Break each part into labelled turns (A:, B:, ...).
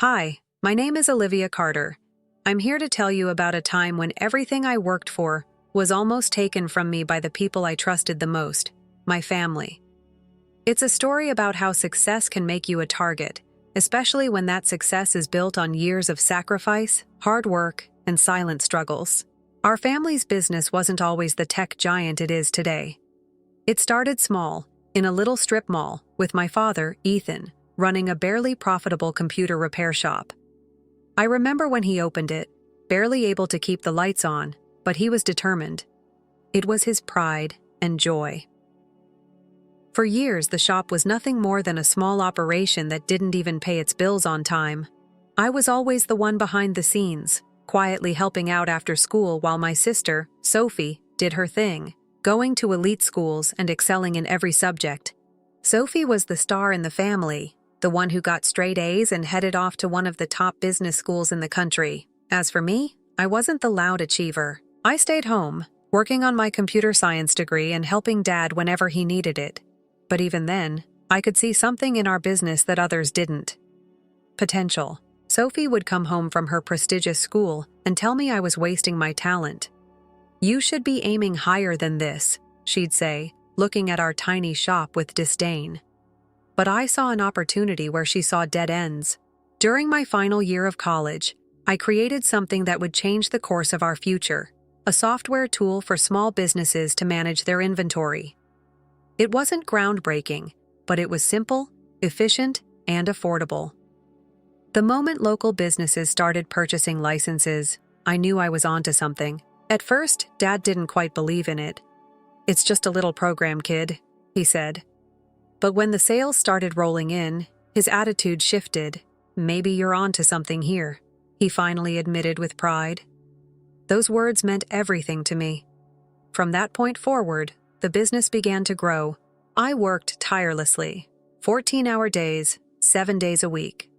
A: Hi, my name is Olivia Carter. I'm here to tell you about a time when everything I worked for was almost taken from me by the people I trusted the most, my family. It's a story about how success can make you a target, especially when that success is built on years of sacrifice, hard work, and silent struggles. Our family's business wasn't always the tech giant it is today. It started small, in a little strip mall, with my father, Ethan, running a barely profitable computer repair shop. I remember when he opened it, barely able to keep the lights on, but he was determined. It was his pride and joy. For years, the shop was nothing more than a small operation that didn't even pay its bills on time. I was always the one behind the scenes, quietly helping out after school while my sister, Sophie, did her thing, going to elite schools and excelling in every subject. Sophie was the star in the family, the one who got straight A's and headed off to one of the top business schools in the country. As for me, I wasn't the loud achiever. I stayed home, working on my computer science degree and helping Dad whenever he needed it. But even then, I could see something in our business that others didn't. Potential. Sophie would come home from her prestigious school and tell me I was wasting my talent. "You should be aiming higher than this," she'd say, looking at our tiny shop with disdain. But I saw an opportunity where she saw dead ends. During my final year of college, I created something that would change the course of our future, a software tool for small businesses to manage their inventory. It wasn't groundbreaking, but it was simple, efficient, and affordable. The moment local businesses started purchasing licenses, I knew I was onto something. At first, Dad didn't quite believe in it. "It's just a little program, kid," he said. But when the sales started rolling in, his attitude shifted. "Maybe you're onto something here," he finally admitted with pride. Those words meant everything to me. From that point forward, the business began to grow. I worked tirelessly, 14-hour days, 7 days a week.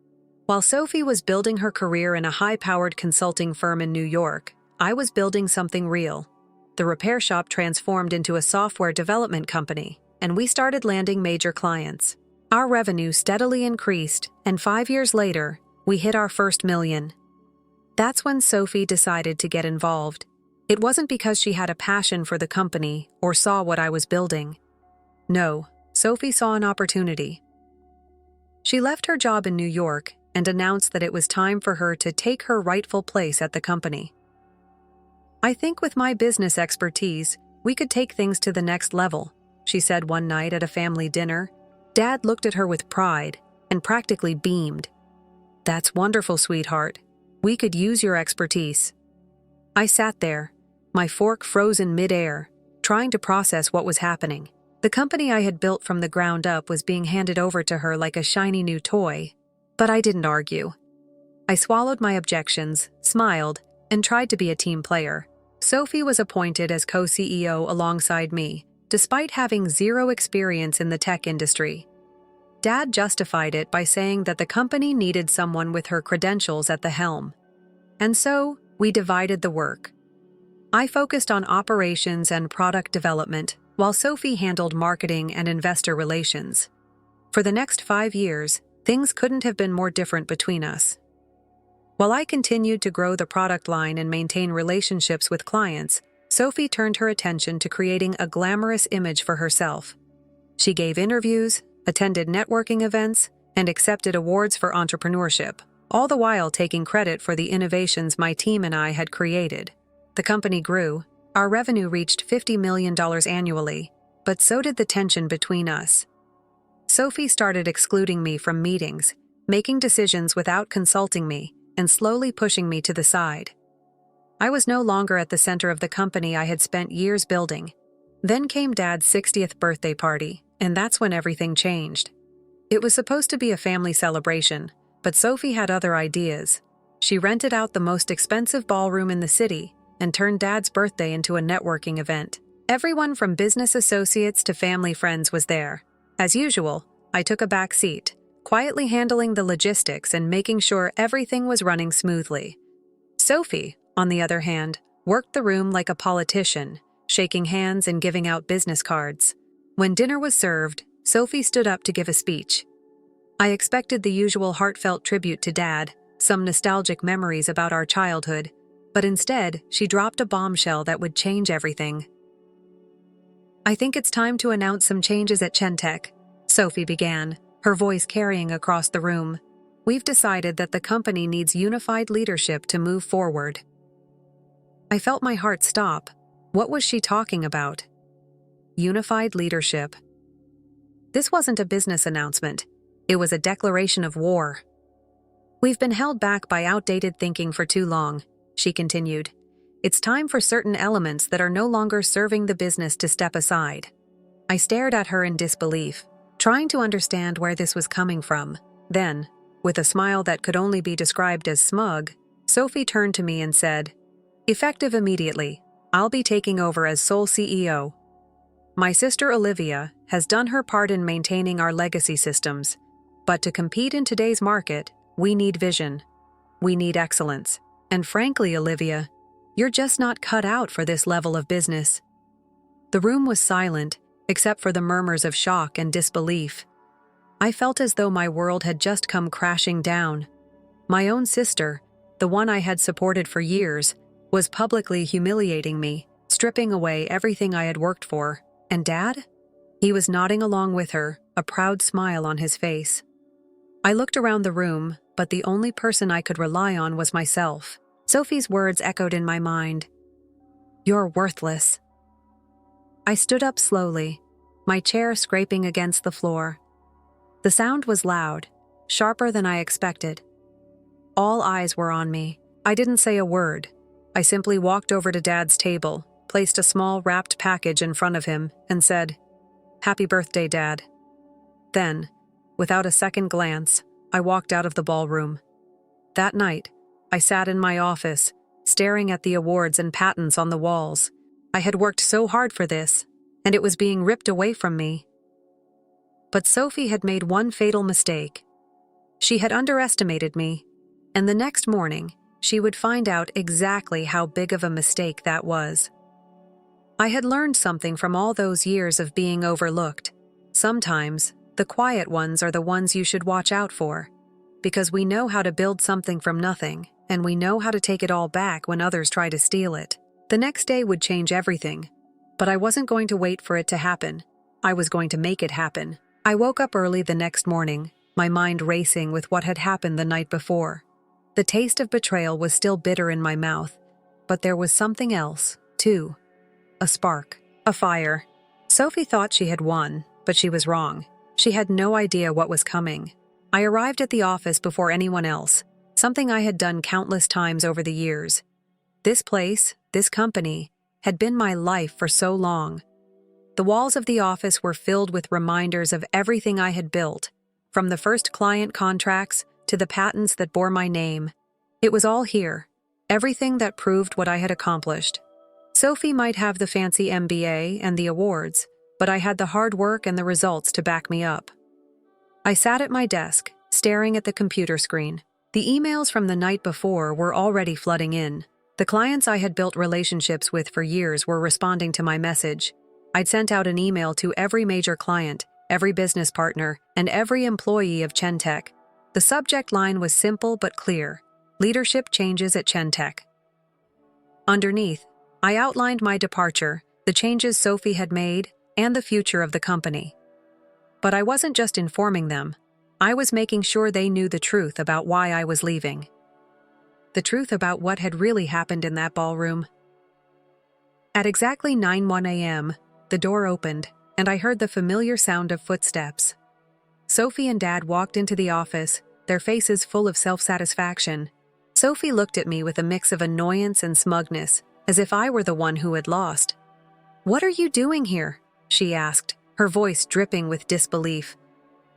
A: While Sophie was building her career in a high-powered consulting firm in New York, I was building something real. The repair shop transformed into a software development company, and we started landing major clients. Our revenue steadily increased, and 5 years later, we hit our first $1 million. That's when Sophie decided to get involved. It wasn't because she had a passion for the company or saw what I was building. No, Sophie saw an opportunity. She left her job in New York and announced that it was time for her to take her rightful place at the company. "I think with my business expertise, we could take things to the next level," she said one night at a family dinner. Dad looked at her with pride and practically beamed. "That's wonderful, sweetheart. We could use your expertise." I sat there, my fork frozen mid-air, trying to process what was happening. The company I had built from the ground up was being handed over to her like a shiny new toy. But I didn't argue. I swallowed my objections, smiled, and tried to be a team player. Sophie was appointed as co-CEO alongside me, despite having zero experience in the tech industry. Dad justified it by saying that the company needed someone with her credentials at the helm. And so, we divided the work. I focused on operations and product development, while Sophie handled marketing and investor relations. For the next 5 years, things couldn't have been more different between us. While I continued to grow the product line and maintain relationships with clients, Sophie turned her attention to creating a glamorous image for herself. She gave interviews, attended networking events, and accepted awards for entrepreneurship, all the while taking credit for the innovations my team and I had created. The company grew. Our revenue reached $50 million annually, but so did the tension between us. Sophie started excluding me from meetings, making decisions without consulting me, and slowly pushing me to the side. I was no longer at the center of the company I had spent years building. Then came Dad's 60th birthday party, and that's when everything changed. It was supposed to be a family celebration, but Sophie had other ideas. She rented out the most expensive ballroom in the city and turned Dad's birthday into a networking event. Everyone from business associates to family friends was there. As usual, I took a back seat, quietly handling the logistics and making sure everything was running smoothly. Sophie, on the other hand, worked the room like a politician, shaking hands and giving out business cards. When dinner was served, Sophie stood up to give a speech. I expected the usual heartfelt tribute to Dad, some nostalgic memories about our childhood, but instead, she dropped a bombshell that would change everything. "I think it's time to announce some changes at Chentech," Sophie began, her voice carrying across the room. "We've decided that the company needs unified leadership to move forward." I felt my heart stop. What was she talking about? Unified leadership. This wasn't a business announcement. It was a declaration of war. "We've been held back by outdated thinking for too long," she continued. "It's time for certain elements that are no longer serving the business to step aside." I stared at her in disbelief, trying to understand where this was coming from. Then, with a smile that could only be described as smug, Sophie turned to me and said, "Effective immediately, I'll be taking over as sole CEO. My sister Olivia has done her part in maintaining our legacy systems, but to compete in today's market, we need vision. We need excellence. And frankly, Olivia, you're just not cut out for this level of business." The room was silent, except for the murmurs of shock and disbelief. I felt as though my world had just come crashing down. My own sister, the one I had supported for years, was publicly humiliating me, stripping away everything I had worked for. And Dad? He was nodding along with her, a proud smile on his face. I looked around the room, but the only person I could rely on was myself. Sophie's words echoed in my mind. "You're worthless." I stood up slowly, my chair scraping against the floor. The sound was loud, sharper than I expected. All eyes were on me. I didn't say a word. I simply walked over to Dad's table, placed a small wrapped package in front of him, and said, "Happy birthday, Dad." Then, without a second glance, I walked out of the ballroom. That night, I sat in my office, staring at the awards and patents on the walls. I had worked so hard for this, and it was being ripped away from me. But Sophie had made one fatal mistake. She had underestimated me, and the next morning, she would find out exactly how big of a mistake that was. I had learned something from all those years of being overlooked. Sometimes, the quiet ones are the ones you should watch out for, because we know how to build something from nothing, and we know how to take it all back when others try to steal it. The next day would change everything, but I wasn't going to wait for it to happen. I was going to make it happen. I woke up early the next morning, my mind racing with what had happened the night before. The taste of betrayal was still bitter in my mouth, but there was something else, too. A spark, a fire. Sophie thought she had won, but she was wrong. She had no idea what was coming. I arrived at the office before anyone else, something I had done countless times over the years. This place, this company, had been my life for so long. The walls of the office were filled with reminders of everything I had built, from the first client contracts to the patents that bore my name. It was all here, everything that proved what I had accomplished. Sophie might have the fancy MBA and the awards, but I had the hard work and the results to back me up. I sat at my desk, staring at the computer screen. The emails from the night before were already flooding in. The clients I had built relationships with for years were responding to my message. I'd sent out an email to every major client, every business partner, and every employee of Chentech. The subject line was simple but clear: leadership changes at Chentech. Underneath, I outlined my departure, the changes Sophie had made, and the future of the company. But I wasn't just informing them. I was making sure they knew the truth about why I was leaving. The truth about what had really happened in that ballroom. At exactly 9:01 a.m., the door opened, and I heard the familiar sound of footsteps. Sophie and Dad walked into the office, their faces full of self-satisfaction. Sophie looked at me with a mix of annoyance and smugness, as if I were the one who had lost. "What are you doing here?" she asked, her voice dripping with disbelief.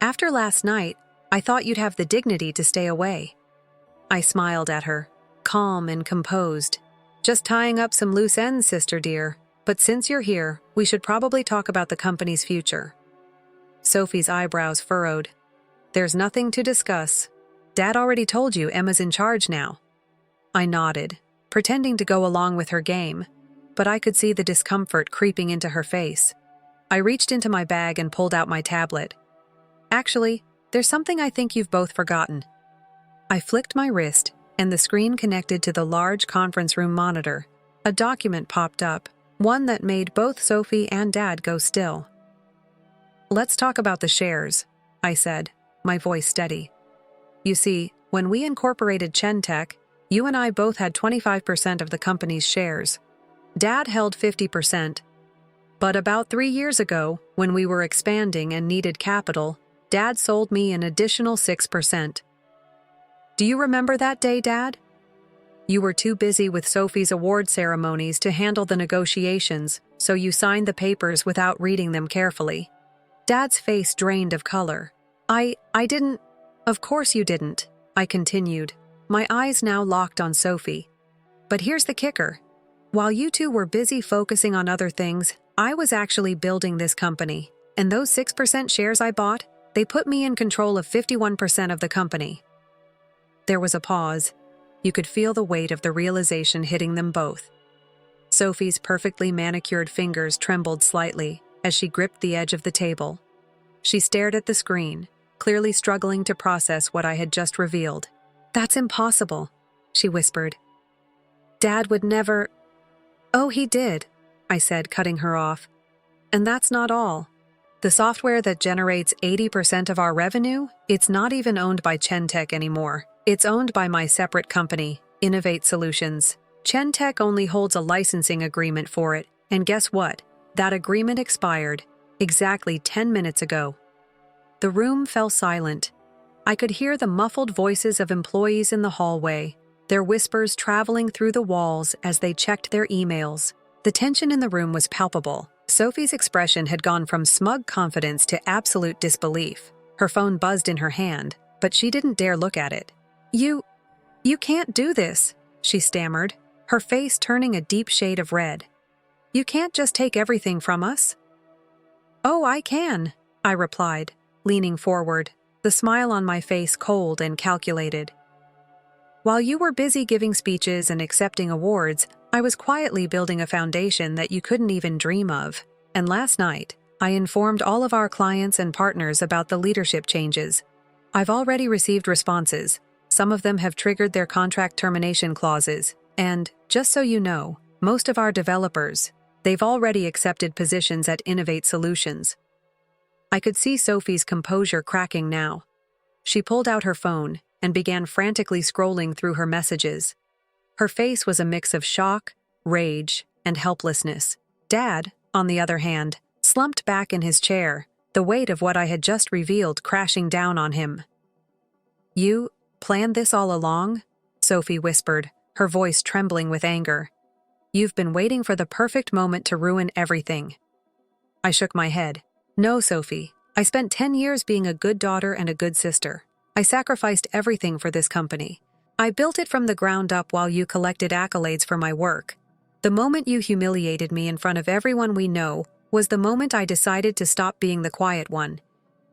A: "After last night, I thought you'd have the dignity to stay away." I smiled at her, calm and composed. "Just tying up some loose ends, sister dear. But since you're here, we should probably talk about the company's future." Sophie's eyebrows furrowed. "There's nothing to discuss. Dad already told you Emma's in charge now." I nodded, pretending to go along with her game, but I could see the discomfort creeping into her face. I reached into my bag and pulled out my tablet. "Actually, there's something I think you've both forgotten. I flicked my wrist, and the screen connected to the large conference room monitor. A document popped up, one that made both Sophie and Dad go still. "Let's talk about the shares," I said, my voice steady. "You see, when we incorporated Chentech, you and I both had 25% of the company's shares. Dad held 50%. But about 3 years ago, when we were expanding and needed capital, Dad sold me an additional 6%. Do you remember that day, Dad? You were too busy with Sophie's award ceremonies to handle the negotiations, so you signed the papers without reading them carefully." Dad's face drained of color. I didn't. Of course you didn't," I continued, my eyes now locked on Sophie. "But here's the kicker. While you two were busy focusing on other things, I was actually building this company, and those 6% shares I bought, they put me in control of 51% of the company." There was a pause. You could feel the weight of the realization hitting them both. Sophie's perfectly manicured fingers trembled slightly as she gripped the edge of the table. She stared at the screen, clearly struggling to process what I had just revealed. "That's impossible," she whispered. "Dad would never—" "Oh, he did," I said, cutting her off. "And that's not all. The software that generates 80% of our revenue, it's not even owned by Chentech anymore. It's owned by my separate company, Innovate Solutions. Chentech only holds a licensing agreement for it, and guess what? That agreement expired exactly 10 minutes ago." The room fell silent. I could hear the muffled voices of employees in the hallway, their whispers traveling through the walls as they checked their emails. The tension in the room was palpable. Sophie's expression had gone from smug confidence to absolute disbelief. Her phone buzzed in her hand, but she didn't dare look at it. You can't do this," she stammered, her face turning a deep shade of red. "You can't just take everything from us." "Oh, I can," I replied, leaning forward, the smile on my face cold and calculated. "While you were busy giving speeches and accepting awards, I was quietly building a foundation that you couldn't even dream of. And last night, I informed all of our clients and partners about the leadership changes. I've already received responses. Some of them have triggered their contract termination clauses. And, just so you know, most of our developers, they've already accepted positions at Innovate Solutions." I could see Sophie's composure cracking now. She pulled out her phone and began frantically scrolling through her messages. Her face was a mix of shock, rage, and helplessness. Dad, on the other hand, slumped back in his chair, the weight of what I had just revealed crashing down on him. "You planned this all along?" Sophie whispered, her voice trembling with anger. "You've been waiting for the perfect moment to ruin everything." I shook my head. "No, Sophie. I spent 10 years being a good daughter and a good sister. I sacrificed everything for this company. I built it from the ground up while you collected accolades for my work. The moment you humiliated me in front of everyone we know was the moment I decided to stop being the quiet one.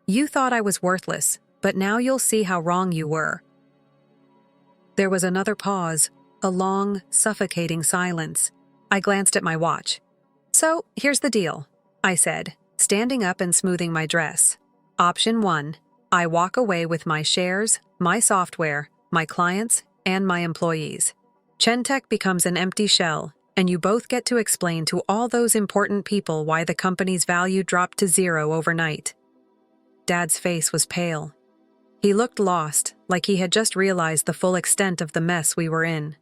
A: You thought I was worthless, but now you'll see how wrong you were." There was another pause, a long, suffocating silence. I glanced at my watch. "So, here's the deal," I said, standing up and smoothing my dress. "Option 1, I walk away with my shares, my software, my clients, and my employees. Chentech becomes an empty shell, and you both get to explain to all those important people why the company's value dropped to 0 overnight." Dad's face was pale. He looked lost, like he had just realized the full extent of the mess we were in.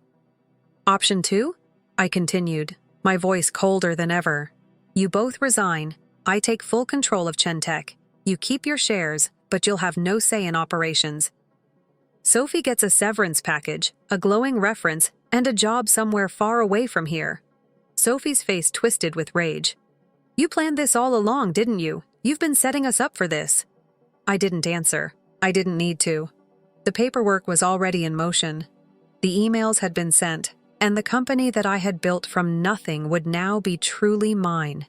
A: "Option 2? I continued, my voice colder than ever. "You both resign. I take full control of Chentech. You keep your shares, but you'll have no say in operations. Sophie gets a severance package, a glowing reference, and a job somewhere far away from here." Sophie's face twisted with rage. "You planned this all along, didn't you? You've been setting us up for this." I didn't answer. I didn't need to. The paperwork was already in motion. The emails had been sent, and the company that I had built from nothing would now be truly mine.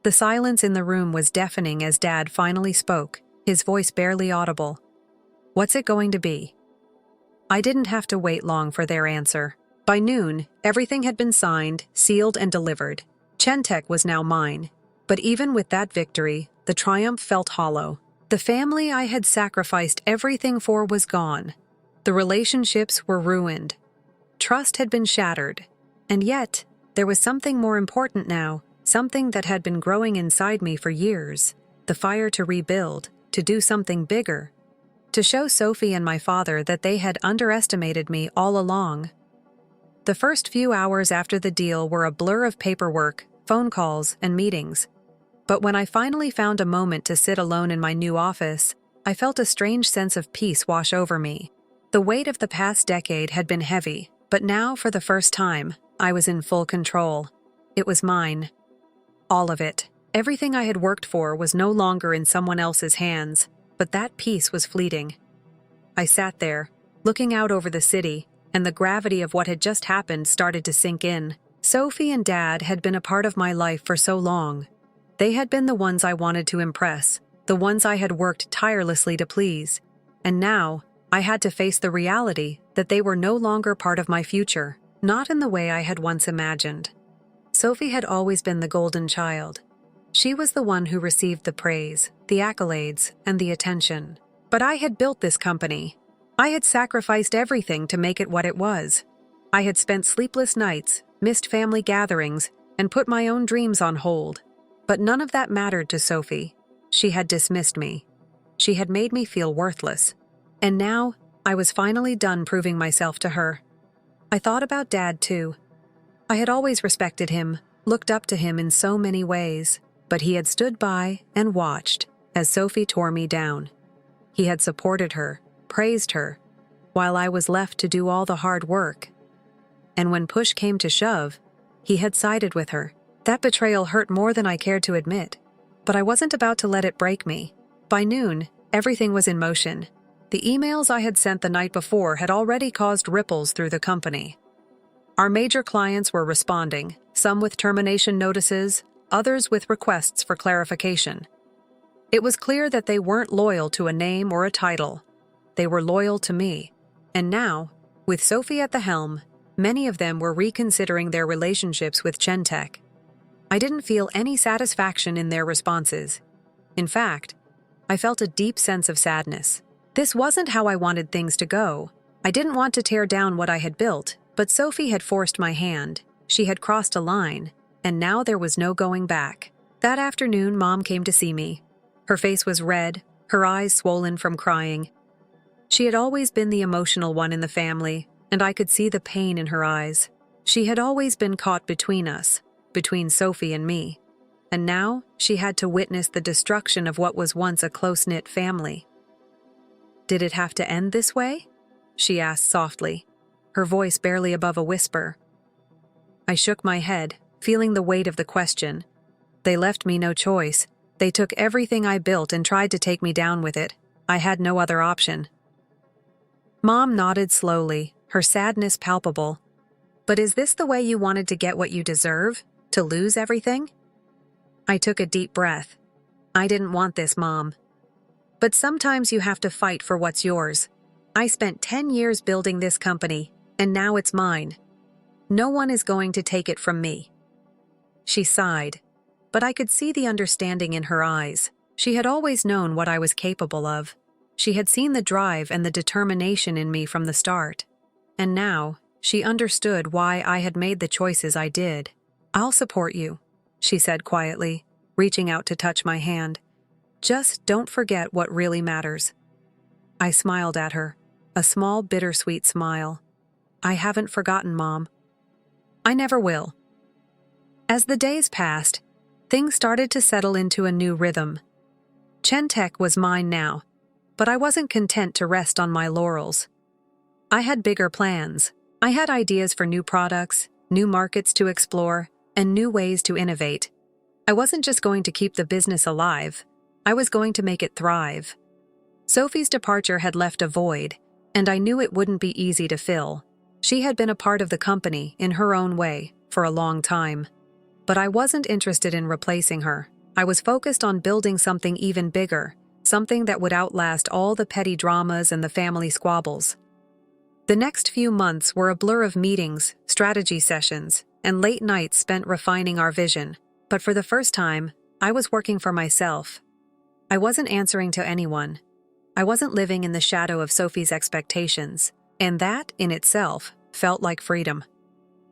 A: The silence in the room was deafening as Dad finally spoke, his voice barely audible. "What's it going to be?" I didn't have to wait long for their answer. By noon, everything had been signed, sealed, and delivered. Chentech was now mine. But even with that victory, the triumph felt hollow. The family I had sacrificed everything for was gone. The relationships were ruined. Trust had been shattered. And yet, there was something more important now, something that had been growing inside me for years. The fire to rebuild, to do something bigger. To show Sophie and my father that they had underestimated me all along. The first few hours after the deal were a blur of paperwork, phone calls, and meetings. But when I finally found a moment to sit alone in my new office, I felt a strange sense of peace wash over me. The weight of the past decade had been heavy, but now, for the first time, I was in full control. It was mine. All of it. Everything I had worked for was no longer in someone else's hands, but that peace was fleeting. I sat there, looking out over the city, and the gravity of what had just happened started to sink in. Sophie and Dad had been a part of my life for so long. They had been the ones I wanted to impress, the ones I had worked tirelessly to please. And now, I had to face the reality that they were no longer part of my future, not in the way I had once imagined. Sophie had always been the golden child. She was the one who received the praise, the accolades, and the attention. But I had built this company. I had sacrificed everything to make it what it was. I had spent sleepless nights, missed family gatherings, and put my own dreams on hold. But none of that mattered to Sophie. She had dismissed me. She had made me feel worthless. And now, I was finally done proving myself to her. I thought about Dad, too. I had always respected him, looked up to him in so many ways, but he had stood by and watched as Sophie tore me down. He had supported her, praised her, while I was left to do all the hard work. And when push came to shove, he had sided with her. That betrayal hurt more than I cared to admit, but I wasn't about to let it break me. By noon, everything was in motion. The emails I had sent the night before had already caused ripples through the company. Our major clients were responding, some with termination notices, others with requests for clarification. It was clear that they weren't loyal to a name or a title. They were loyal to me. And now, with Sophie at the helm, many of them were reconsidering their relationships with Chentech. I didn't feel any satisfaction in their responses. In fact, I felt a deep sense of sadness. This wasn't how I wanted things to go. I didn't want to tear down what I had built, but Sophie had forced my hand. She had crossed a line, and now there was no going back. That afternoon, Mom came to see me. Her face was red, her eyes swollen from crying. She had always been the emotional one in the family, and I could see the pain in her eyes. She had always been caught between us, between Sophie and me. And now she had to witness the destruction of what was once a close-knit family. "Did it have to end this way?" she asked softly, her voice barely above a whisper. I shook my head, feeling the weight of the question. They left me no choice. They took everything I built and tried to take me down with it. I had no other option. Mom nodded slowly, her sadness palpable. "But is this the way you wanted to get what you deserve? To lose everything?" I took a deep breath. "I didn't want this, Mom. But sometimes you have to fight for what's yours. I spent 10 years building this company, and now it's mine. No one is going to take it from me." She sighed, but I could see the understanding in her eyes. She had always known what I was capable of. She had seen the drive and the determination in me from the start. And now, she understood why I had made the choices I did. "I'll support you," she said quietly, reaching out to touch my hand. "Just don't forget what really matters." I smiled at her, a small bittersweet smile. "I haven't forgotten, Mom. I never will." As the days passed, things started to settle into a new rhythm. Chentech was mine now, but I wasn't content to rest on my laurels. I had bigger plans. I had ideas for new products, new markets to explore, and new ways to innovate. I wasn't just going to keep the business alive. I was going to make it thrive. Sophie's departure had left a void, and I knew it wouldn't be easy to fill. She had been a part of the company, in her own way, for a long time. But I wasn't interested in replacing her. I was focused on building something even bigger, something that would outlast all the petty dramas and the family squabbles. The next few months were a blur of meetings, strategy sessions, and late nights spent refining our vision. But for the first time, I was working for myself. I wasn't answering to anyone. I wasn't living in the shadow of Sophie's expectations, and that, in itself, felt like freedom.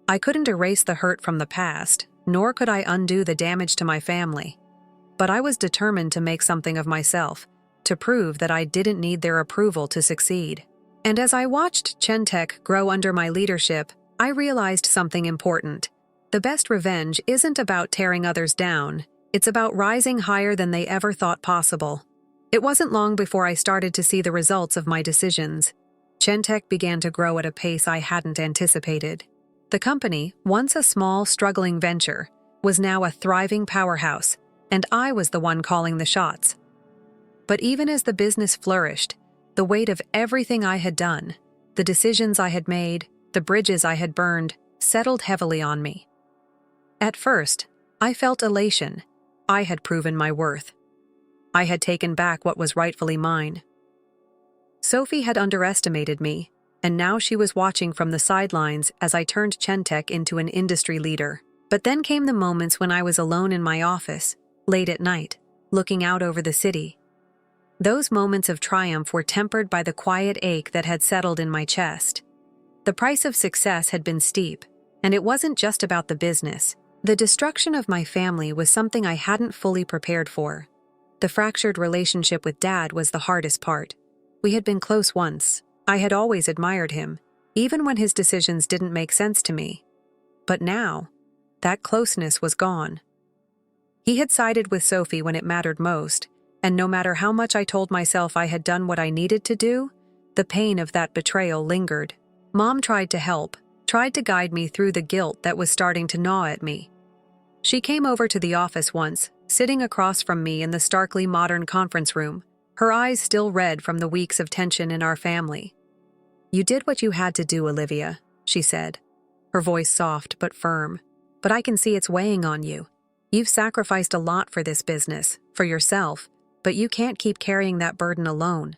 A: I couldn't erase the hurt from the past, nor could I undo the damage to my family. But I was determined to make something of myself, to prove that I didn't need their approval to succeed. And as I watched Chentek grow under my leadership, I realized something important. The best revenge isn't about tearing others down, it's about rising higher than they ever thought possible. It wasn't long before I started to see the results of my decisions. Chentek began to grow at a pace I hadn't anticipated. The company, once a small, struggling venture, was now a thriving powerhouse, and I was the one calling the shots. But even as the business flourished, the weight of everything I had done, the decisions I had made, the bridges I had burned, settled heavily on me. At first, I felt elation. I had proven my worth. I had taken back what was rightfully mine. Sophie had underestimated me, and now she was watching from the sidelines as I turned Chentek into an industry leader. But then came the moments when I was alone in my office, late at night, looking out over the city. Those moments of triumph were tempered by the quiet ache that had settled in my chest. The price of success had been steep, and it wasn't just about the business. The destruction of my family was something I hadn't fully prepared for. The fractured relationship with Dad was the hardest part. We had been close once. I had always admired him, even when his decisions didn't make sense to me. But now, that closeness was gone. He had sided with Sophie when it mattered most, and no matter how much I told myself I had done what I needed to do, the pain of that betrayal lingered. Mom tried to help, tried to guide me through the guilt that was starting to gnaw at me. She came over to the office once, sitting across from me in the starkly modern conference room, her eyes still red from the weeks of tension in our family. "You did what you had to do, Olivia," she said, her voice soft but firm. "But I can see it's weighing on you. You've sacrificed a lot for this business, for yourself, but you can't keep carrying that burden alone."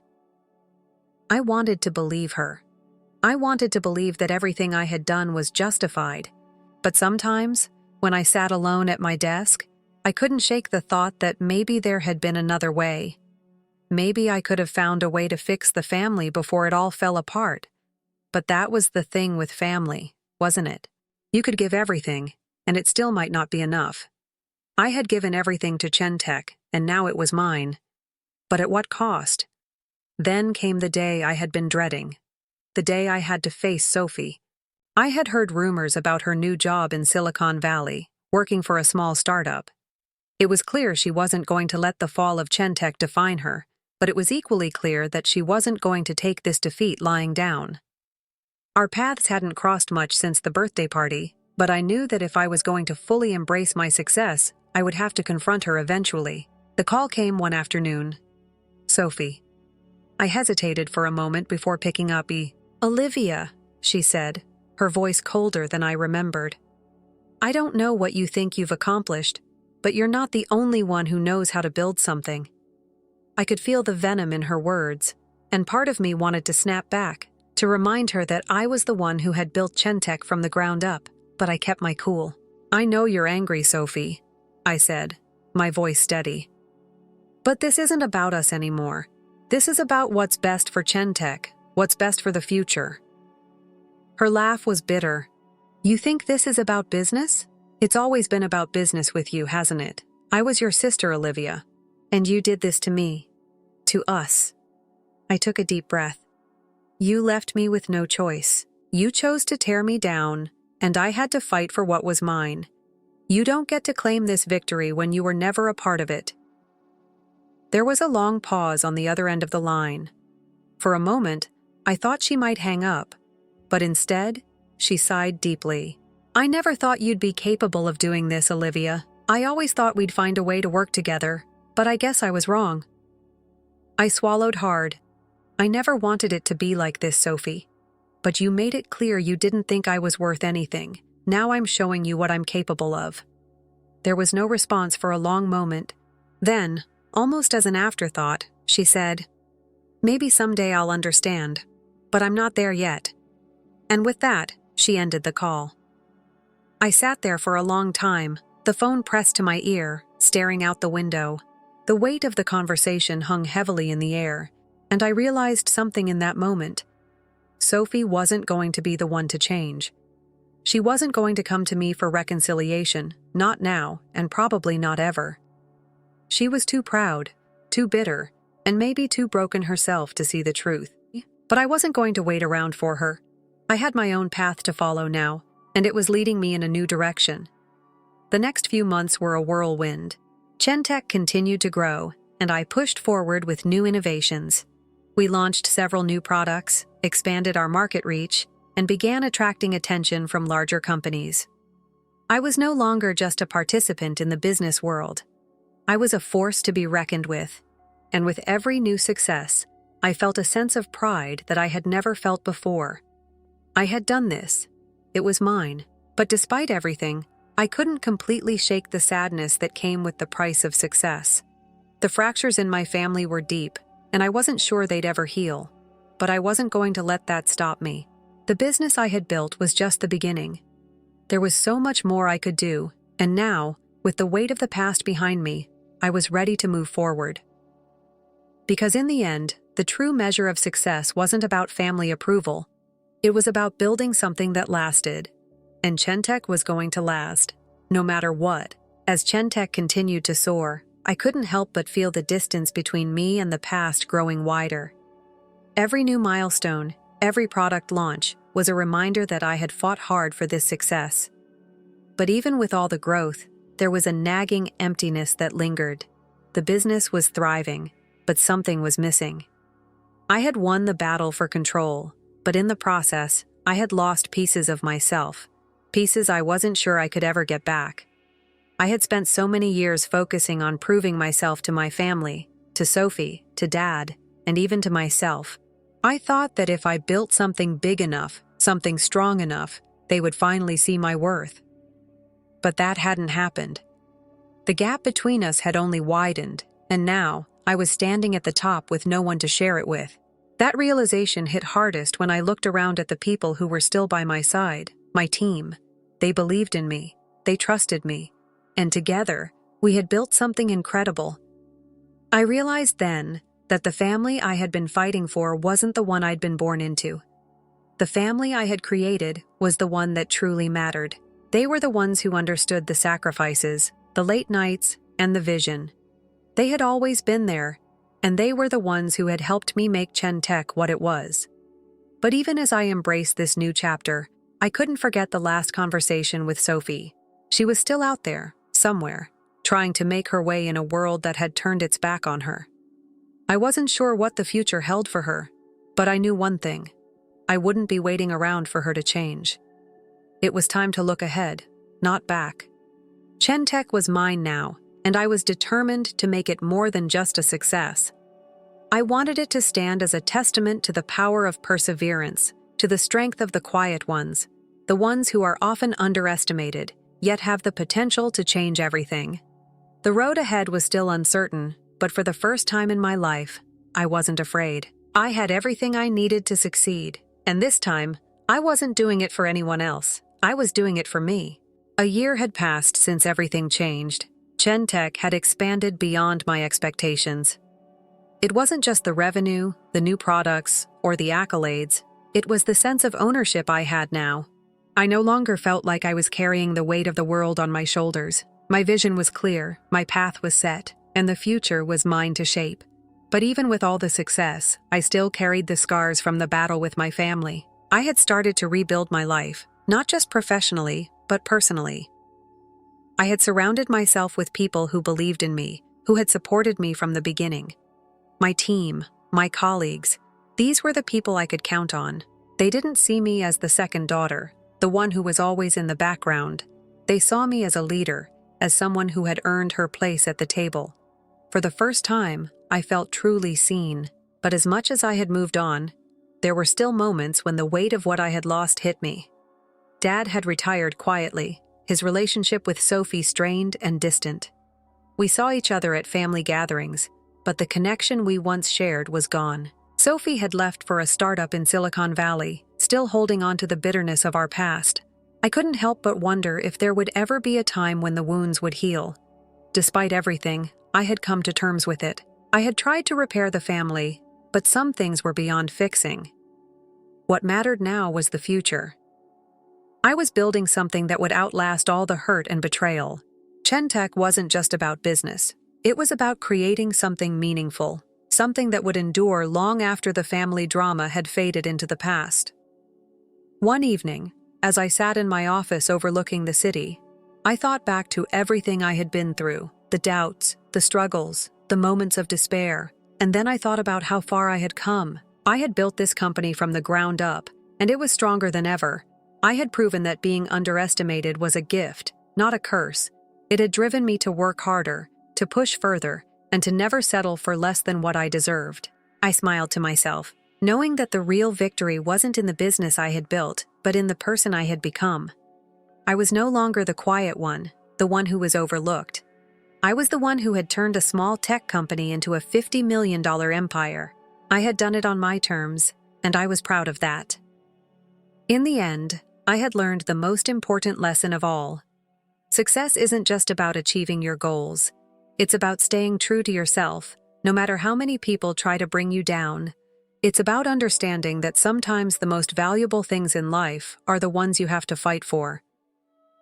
A: I wanted to believe her. I wanted to believe that everything I had done was justified. But sometimes, when I sat alone at my desk, I couldn't shake the thought that maybe there had been another way. Maybe I could have found a way to fix the family before it all fell apart. But that was the thing with family, wasn't it? You could give everything, and it still might not be enough. I had given everything to Chentek, and now it was mine. But at what cost? Then came the day I had been dreading. The day I had to face Sophie. I had heard rumors about her new job in Silicon Valley, working for a small startup. It was clear she wasn't going to let the fall of Chentek define her, but it was equally clear that she wasn't going to take this defeat lying down. Our paths hadn't crossed much since the birthday party, but I knew that if I was going to fully embrace my success, I would have to confront her eventually. The call came one afternoon. "Sophie." I hesitated for a moment before picking up. "Olivia," she said, her voice colder than I remembered. "I don't know what you think you've accomplished, but you're not the only one who knows how to build something." I could feel the venom in her words, and part of me wanted to snap back, to remind her that I was the one who had built Chentek from the ground up, but I kept my cool. "I know you're angry, Sophie," I said, my voice steady. "But this isn't about us anymore. This is about what's best for Chentek, what's best for the future." Her laugh was bitter. "You think this is about business? It's always been about business with you, hasn't it? I was your sister, Olivia. And you did this to me. To us." I took a deep breath. "You left me with no choice. You chose to tear me down, and I had to fight for what was mine. You don't get to claim this victory when you were never a part of it." There was a long pause on the other end of the line. For a moment, I thought she might hang up, but instead, she sighed deeply. "I never thought you'd be capable of doing this, Olivia. I always thought we'd find a way to work together, but I guess I was wrong." I swallowed hard. "I never wanted it to be like this, Sophie. But you made it clear you didn't think I was worth anything. Now I'm showing you what I'm capable of." There was no response for a long moment. Then, almost as an afterthought, she said, "Maybe someday I'll understand, but I'm not there yet." And with that, she ended the call. I sat there for a long time, the phone pressed to my ear, staring out the window. The weight of the conversation hung heavily in the air, and I realized something in that moment. Sophie wasn't going to be the one to change. She wasn't going to come to me for reconciliation, not now, and probably not ever. She was too proud, too bitter, and maybe too broken herself to see the truth. But I wasn't going to wait around for her. I had my own path to follow now, and it was leading me in a new direction. The next few months were a whirlwind. Chentech continued to grow, and I pushed forward with new innovations. We launched several new products, expanded our market reach, and began attracting attention from larger companies. I was no longer just a participant in the business world. I was a force to be reckoned with, and with every new success, I felt a sense of pride that I had never felt before. I had done this. It was mine. But despite everything, I couldn't completely shake the sadness that came with the price of success. The fractures in my family were deep, and I wasn't sure they'd ever heal. But I wasn't going to let that stop me. The business I had built was just the beginning. There was so much more I could do, and now, with the weight of the past behind me, I was ready to move forward. Because in the end, the true measure of success wasn't about family approval. It was about building something that lasted. And Chentech was going to last, no matter what. As Chentech continued to soar, I couldn't help but feel the distance between me and the past growing wider. Every new milestone, every product launch, was a reminder that I had fought hard for this success. But even with all the growth, there was a nagging emptiness that lingered. The business was thriving, but something was missing. I had won the battle for control, but in the process, I had lost pieces of myself, pieces I wasn't sure I could ever get back. I had spent so many years focusing on proving myself to my family, to Sophie, to Dad, and even to myself. I thought that if I built something big enough, something strong enough, they would finally see my worth. But that hadn't happened. The gap between us had only widened, and now I was standing at the top with no one to share it with. That realization hit hardest when I looked around at the people who were still by my side, my team. They believed in me, they trusted me, and together, we had built something incredible. I realized then that the family I had been fighting for wasn't the one I'd been born into. The family I had created was the one that truly mattered. They were the ones who understood the sacrifices, the late nights, and the vision. They had always been there, and they were the ones who had helped me make Chentech what it was. But even as I embraced this new chapter, I couldn't forget the last conversation with Sophie. She was still out there, somewhere, trying to make her way in a world that had turned its back on her. I wasn't sure what the future held for her, but I knew one thing. I wouldn't be waiting around for her to change. It was time to look ahead, not back. Chentech was mine now, and I was determined to make it more than just a success. I wanted it to stand as a testament to the power of perseverance, to the strength of the quiet ones, the ones who are often underestimated, yet have the potential to change everything. The road ahead was still uncertain, but for the first time in my life, I wasn't afraid. I had everything I needed to succeed, and this time, I wasn't doing it for anyone else. I was doing it for me. A year had passed since everything changed. Chentech had expanded beyond my expectations. It wasn't just the revenue, the new products, or the accolades. It was the sense of ownership I had now. I no longer felt like I was carrying the weight of the world on my shoulders. My vision was clear, my path was set, and the future was mine to shape. But even with all the success, I still carried the scars from the battle with my family. I had started to rebuild my life, not just professionally, but personally. I had surrounded myself with people who believed in me, who had supported me from the beginning. My team, my colleagues, these were the people I could count on. They didn't see me as the second daughter, the one who was always in the background. They saw me as a leader, as someone who had earned her place at the table. For the first time, I felt truly seen, but as much as I had moved on, there were still moments when the weight of what I had lost hit me. Dad had retired quietly, his relationship with Sophie strained and distant. We saw each other at family gatherings, but the connection we once shared was gone. Sophie had left for a startup in Silicon Valley, still holding on to the bitterness of our past. I couldn't help but wonder if there would ever be a time when the wounds would heal. Despite everything, I had come to terms with it. I had tried to repair the family, but some things were beyond fixing. What mattered now was the future. I was building something that would outlast all the hurt and betrayal. Chentech wasn't just about business. It was about creating something meaningful, something that would endure long after the family drama had faded into the past. One evening, as I sat in my office overlooking the city, I thought back to everything I had been through, the doubts, the struggles, the moments of despair, and then I thought about how far I had come. I had built this company from the ground up, and it was stronger than ever. I had proven that being underestimated was a gift, not a curse. It had driven me to work harder, to push further, and to never settle for less than what I deserved. I smiled to myself, knowing that the real victory wasn't in the business I had built, but in the person I had become. I was no longer the quiet one, the one who was overlooked. I was the one who had turned a small tech company into a $50 million empire. I had done it on my terms, and I was proud of that. In the end, I had learned the most important lesson of all. Success isn't just about achieving your goals. It's about staying true to yourself, no matter how many people try to bring you down. It's about understanding that sometimes the most valuable things in life are the ones you have to fight for.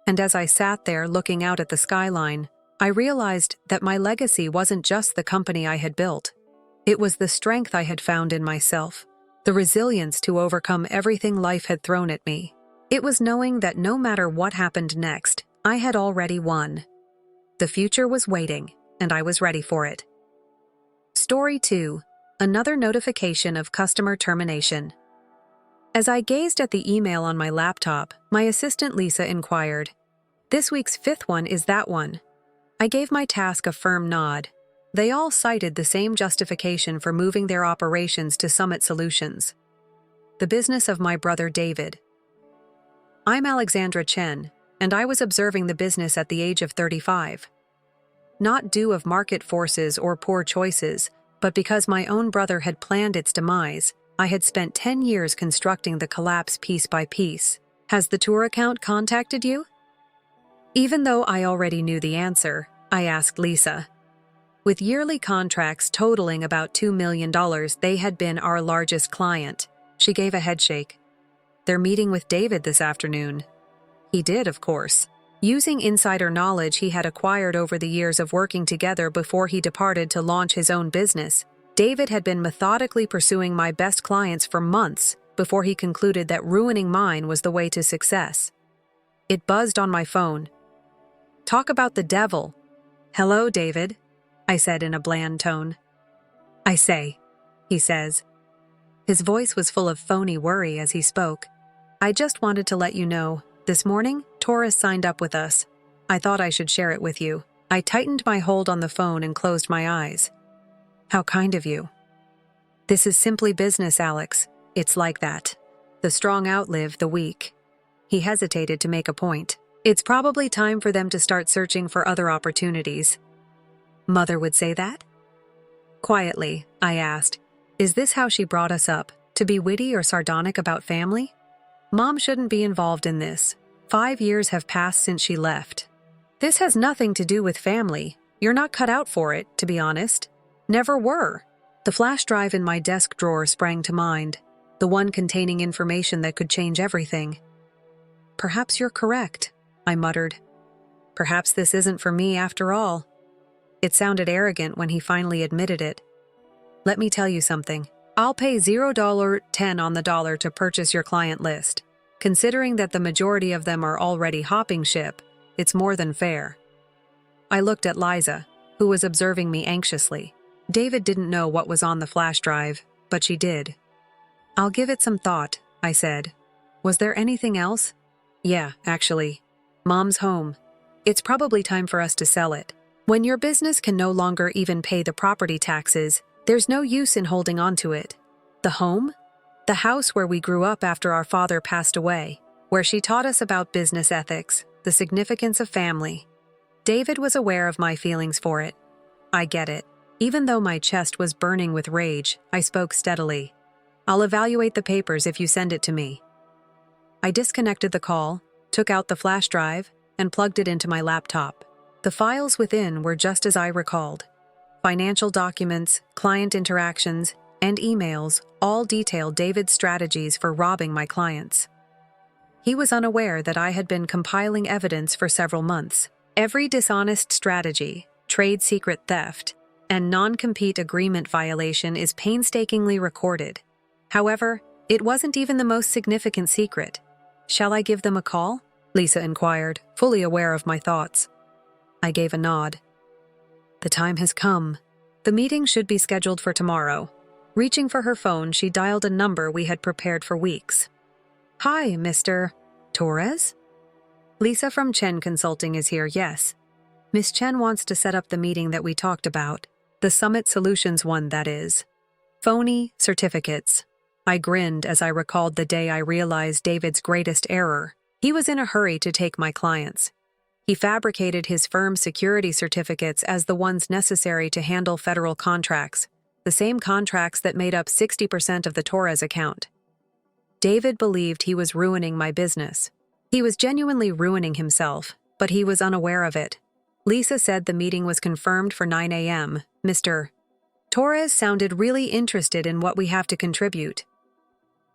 A: And as I sat there looking out at the skyline, I realized that my legacy wasn't just the company I had built. It was the strength I had found in myself, the resilience to overcome everything life had thrown at me. It was knowing that no matter what happened next, I had already won. The future was waiting, and I was ready for it. Story 2. Another notification of customer termination. As I gazed at the email on my laptop, my assistant Lisa inquired, "This week's 5th one is that one." I gave my task a firm nod. They all cited the same justification for moving their operations to Summit Solutions. The business of my brother David. I'm Alexandra Chen, and I was observing the business at the age of 35. Not due of market forces or poor choices, but because my own brother had planned its demise, I had spent 10 years constructing the collapse piece by piece. Has the tour account contacted you? Even though I already knew the answer, I asked Lisa. With yearly contracts totaling about $2 million, they had been our largest client. She gave a headshake. They're meeting with David this afternoon. He did, of course. Using insider knowledge he had acquired over the years of working together before he departed to launch his own business, David had been methodically pursuing my best clients for months before he concluded that ruining mine was the way to success. It buzzed on my phone. Talk about the devil. Hello, David, I said in a bland tone. I say, he says. His voice was full of phony worry as he spoke. I just wanted to let you know, this morning, Taurus signed up with us. I thought I should share it with you. I tightened my hold on the phone and closed my eyes. How kind of you. This is simply business, Alex. It's like that. The strong outlive the weak. He hesitated to make a point. It's probably time for them to start searching for other opportunities. Mother would say that? Quietly, I asked, is this how she brought us up, to be witty or sardonic about family? Mom shouldn't be involved in this. 5 years have passed since she left. This has nothing to do with family. You're not cut out for it, to be honest. Never were. The flash drive in my desk drawer sprang to mind, the one containing information that could change everything. Perhaps you're correct, I muttered. Perhaps this isn't for me after all. It sounded arrogant when he finally admitted it. Let me tell you something. I'll pay $10 on the dollar to purchase your client list. Considering that the majority of them are already hopping ship, it's more than fair. I looked at Liza, who was observing me anxiously. David didn't know what was on the flash drive, but she did. I'll give it some thought, I said. Was there anything else? Yeah, actually. Mom's home. It's probably time for us to sell it. When your business can no longer even pay the property taxes, there's no use in holding on to it. The home? The house where we grew up after our father passed away, where she taught us about business ethics, the significance of family. David was aware of my feelings for it. I get it. Even though my chest was burning with rage, I spoke steadily. I'll evaluate the papers if you send it to me. I disconnected the call, took out the flash drive, and plugged it into my laptop. The files within were just as I recalled. Financial documents, client interactions, and emails all detailed David's strategies for robbing my clients. He was unaware that I had been compiling evidence for several months. Every dishonest strategy, trade secret theft, and non-compete agreement violation is painstakingly recorded. However, it wasn't even the most significant secret. "Shall I give them a call?" Lisa inquired, fully aware of my thoughts. I gave a nod. The time has come. The meeting should be scheduled for tomorrow. Reaching for her phone, she dialed a number we had prepared for weeks. "Hi, Mr. Torres? Lisa from Chen Consulting is here, yes. Miss Chen wants to set up the meeting that we talked about. The Summit Solutions one, that is. Phony certificates." I grinned as I recalled the day I realized David's greatest error. He was in a hurry to take my clients. He fabricated his firm's security certificates as the ones necessary to handle federal contracts, the same contracts that made up 60% of the Torres account. David believed he was ruining my business. He was genuinely ruining himself, but he was unaware of it. Lisa said the meeting was confirmed for 9 a.m. Mr. Torres sounded really interested in what we have to contribute.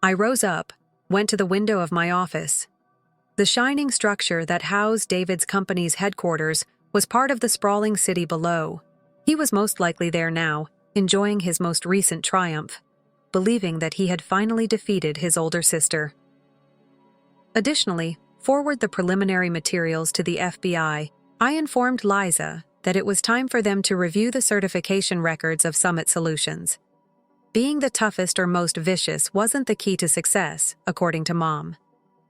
A: I rose up, went to the window of my office. The shining structure that housed David's company's headquarters was part of the sprawling city below. He was most likely there now, enjoying his most recent triumph, believing that he had finally defeated his older sister. Additionally, forward the preliminary materials to the FBI. I informed Liza that it was time for them to review the certification records of Summit Solutions. Being the toughest or most vicious wasn't the key to success, according to Mom.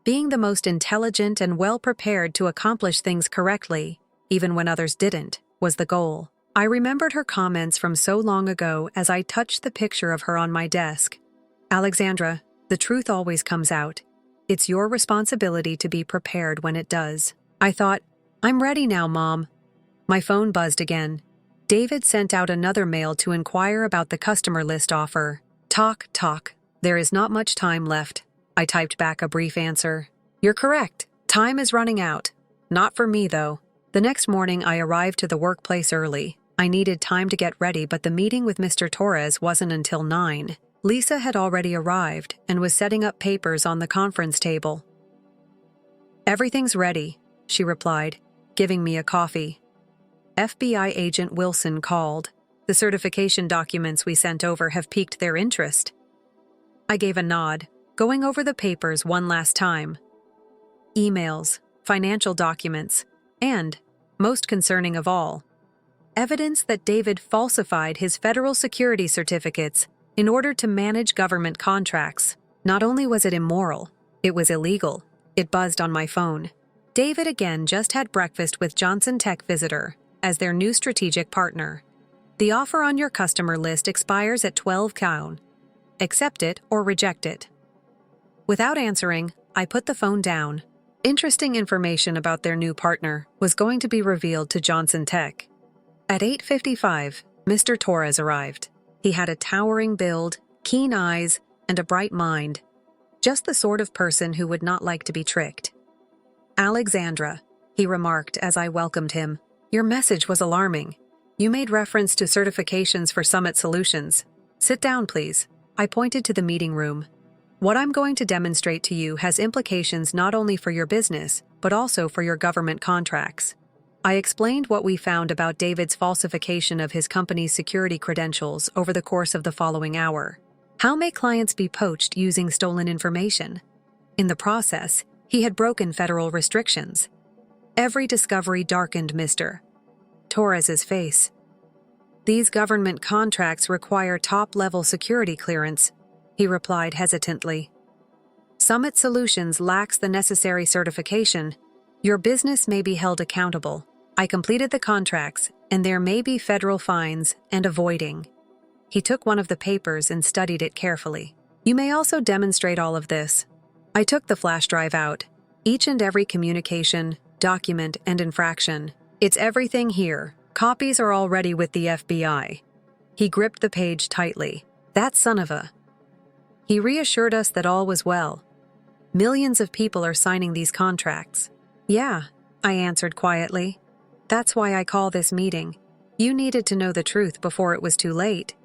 A: Being the most intelligent and well-prepared to accomplish things correctly, even when others didn't, was the goal. I remembered her comments from so long ago as I touched the picture of her on my desk. "Alexandra, the truth always comes out. It's your responsibility to be prepared when it does." I thought, "I'm ready now, Mom." My phone buzzed again. David sent out another mail to inquire about the customer list offer. Talk. There is not much time left." I typed back a brief answer. "You're correct. Time is running out. Not for me, though." The next morning, I arrived to the workplace early. I needed time to get ready, but the meeting with Mr. Torres wasn't until 9. Lisa had already arrived and was setting up papers on the conference table. "Everything's ready," she replied, giving me a coffee. FBI agent Wilson called. "The certification documents we sent over have piqued their interest." I gave a nod, going over the papers one last time. Emails, financial documents, and, most concerning of all, evidence that David falsified his federal security certificates in order to manage government contracts. Not only was it immoral, it was illegal. It buzzed on my phone. David again just had breakfast with Johnson Tech Visitor as their new strategic partner. "The offer on your customer list expires at 12 CAUN. Accept it or reject it." Without answering, I put the phone down. Interesting information about their new partner was going to be revealed to Johnson Tech. At 8:55, Mr. Torres arrived. He had a towering build, keen eyes, and a bright mind. Just the sort of person who would not like to be tricked. "Alexandra," he remarked as I welcomed him, "your message was alarming. You made reference to certifications for Summit Solutions. Sit down, please." I pointed to the meeting room. "What I'm going to demonstrate to you has implications not only for your business, but also for your government contracts." I explained what we found about David's falsification of his company's security credentials over the course of the following hour. How may clients be poached using stolen information? In the process, he had broken federal restrictions. Every discovery darkened Mr. Torres's face. "These government contracts require top-level security clearance," he replied hesitantly. "Summit Solutions lacks the necessary certification. Your business may be held accountable. I completed the contracts, and there may be federal fines and avoiding." He took one of the papers and studied it carefully. "You may also demonstrate all of this." I took the flash drive out. Each and every communication, document, and infraction. "It's everything here. Copies are already with the FBI." He gripped the page tightly. "That son of a..." He reassured us that all was well. "Millions of people are signing these contracts." "Yeah," I answered quietly. "That's why I call this meeting. You needed to know the truth before it was too late.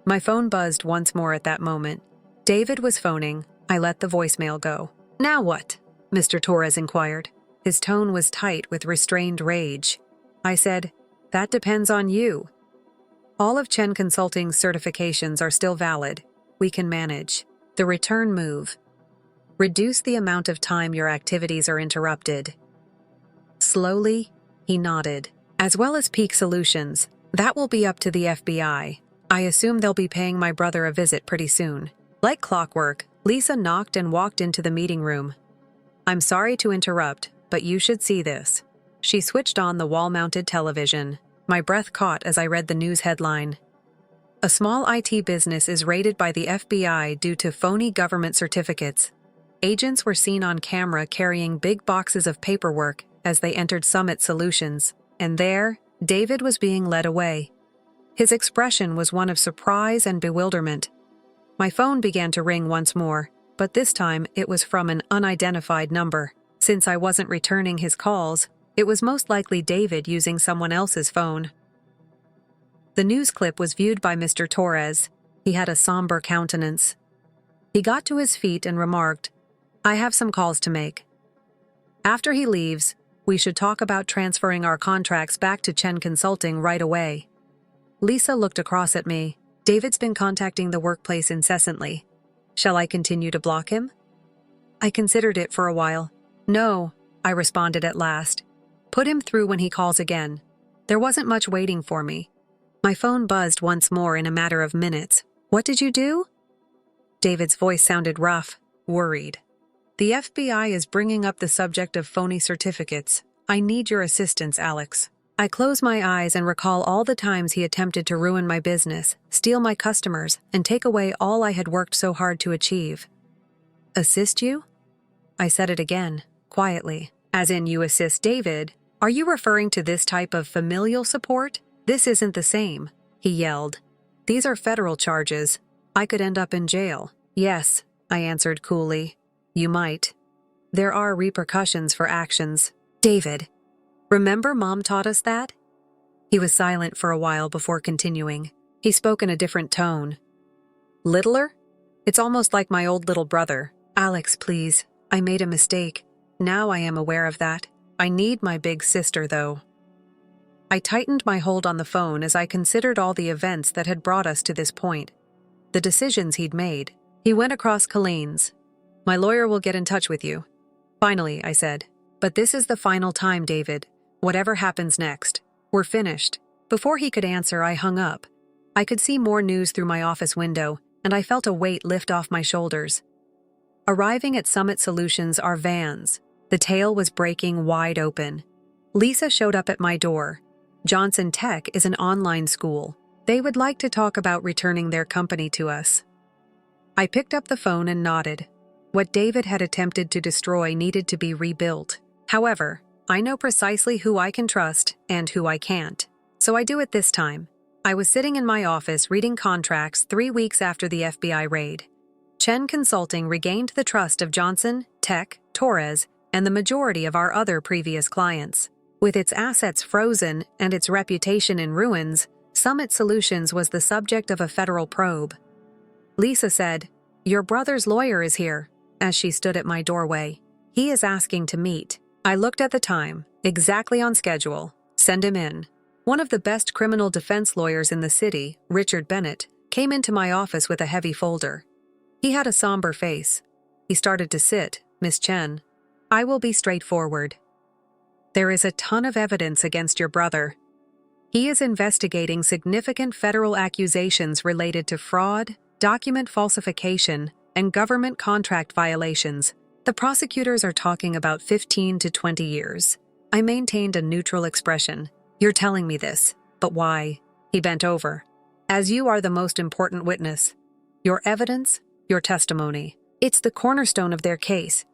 A: My phone buzzed once more at that moment. David was phoning. I let the voicemail go. Now what? Mr. Torres inquired. His tone was tight with restrained rage. I said, that depends on you. All of Chen Consulting's certifications are still valid. We can manage. The return move. Reduce the amount of time your activities are interrupted. Slowly, he nodded. As well as Peak Solutions. That will be up to the FBI. I assume they'll be paying my brother a visit pretty soon. Like clockwork, Lisa knocked and walked into the meeting room. I'm sorry to interrupt, but you should see this. She switched on the wall-mounted television. My breath caught as I read the news headline. A small IT business is raided by the FBI due to phony government certificates. Agents were seen on camera carrying big boxes of paperwork as they entered Summit Solutions, and there, David was being led away. His expression was one of surprise and bewilderment. My phone began to ring once more, but this time it was from an unidentified number. Since I wasn't returning his calls, it was most likely David using someone else's phone. The news clip was viewed by Mr. Torres. He had a somber countenance. He got to his feet and remarked, I have some calls to make. After he leaves, we should talk about transferring our contracts back to Chen Consulting right away. Lisa looked across at me. David's been contacting the workplace incessantly. Shall I continue to block him? I considered it for a while. No, I responded at last. Put him through when he calls again. There wasn't much waiting for me. My phone buzzed once more in a matter of minutes. What did you do? David's voice sounded rough, worried. The FBI is bringing up the subject of phony certificates. I need your assistance, Alex. I close my eyes and recall all the times he attempted to ruin my business, steal my customers, and take away all I had worked so hard to achieve. Assist you? I said it again, quietly. As in you assist David? Are you referring to this type of familial support? This isn't the same, he yelled. These are federal charges. I could end up in jail. Yes, I answered coolly. You might. There are repercussions for actions. David. Remember Mom taught us that? He was silent for a while before continuing. He spoke in a different tone. Littler? It's almost like my old little brother. Alex, please. I made a mistake. Now I am aware of that. I need my big sister, though. I tightened my hold on the phone as I considered all the events that had brought us to this point. The decisions he'd made. He went across Colleen's. My lawyer will get in touch with you. Finally, I said. But this is the final time, David. Whatever happens next. We're finished. Before he could answer, I hung up. I could see more news through my office window, and I felt a weight lift off my shoulders. Arriving at Summit Solutions are vans. The tail was breaking wide open. Lisa showed up at my door. Johnson Tech is an online school. They would like to talk about returning their company to us. I picked up the phone and nodded. What David had attempted to destroy needed to be rebuilt. However, I know precisely who I can trust and who I can't. So I do it this time. I was sitting in my office reading contracts 3 weeks after the FBI raid. Chen Consulting regained the trust of Johnson, Tech, Torres, and the majority of our other previous clients. With its assets frozen and its reputation in ruins, Summit Solutions was the subject of a federal probe. Lisa said, "Your brother's lawyer is here," as she stood at my doorway. "He is asking to meet." I looked at the time, exactly on schedule. Send him in. One of the best criminal defense lawyers in the city, Richard Bennett, came into my office with a heavy folder. He had a somber face. He started to sit, Miss Chen. I will be straightforward. There is a ton of evidence against your brother. He is investigating significant federal accusations related to fraud, document falsification, and government contract violations. The prosecutors are talking about 15 to 20 years. I maintained a neutral expression. You're telling me this, but why? He bent over. As you are the most important witness. Your evidence, your testimony. It's the cornerstone of their case.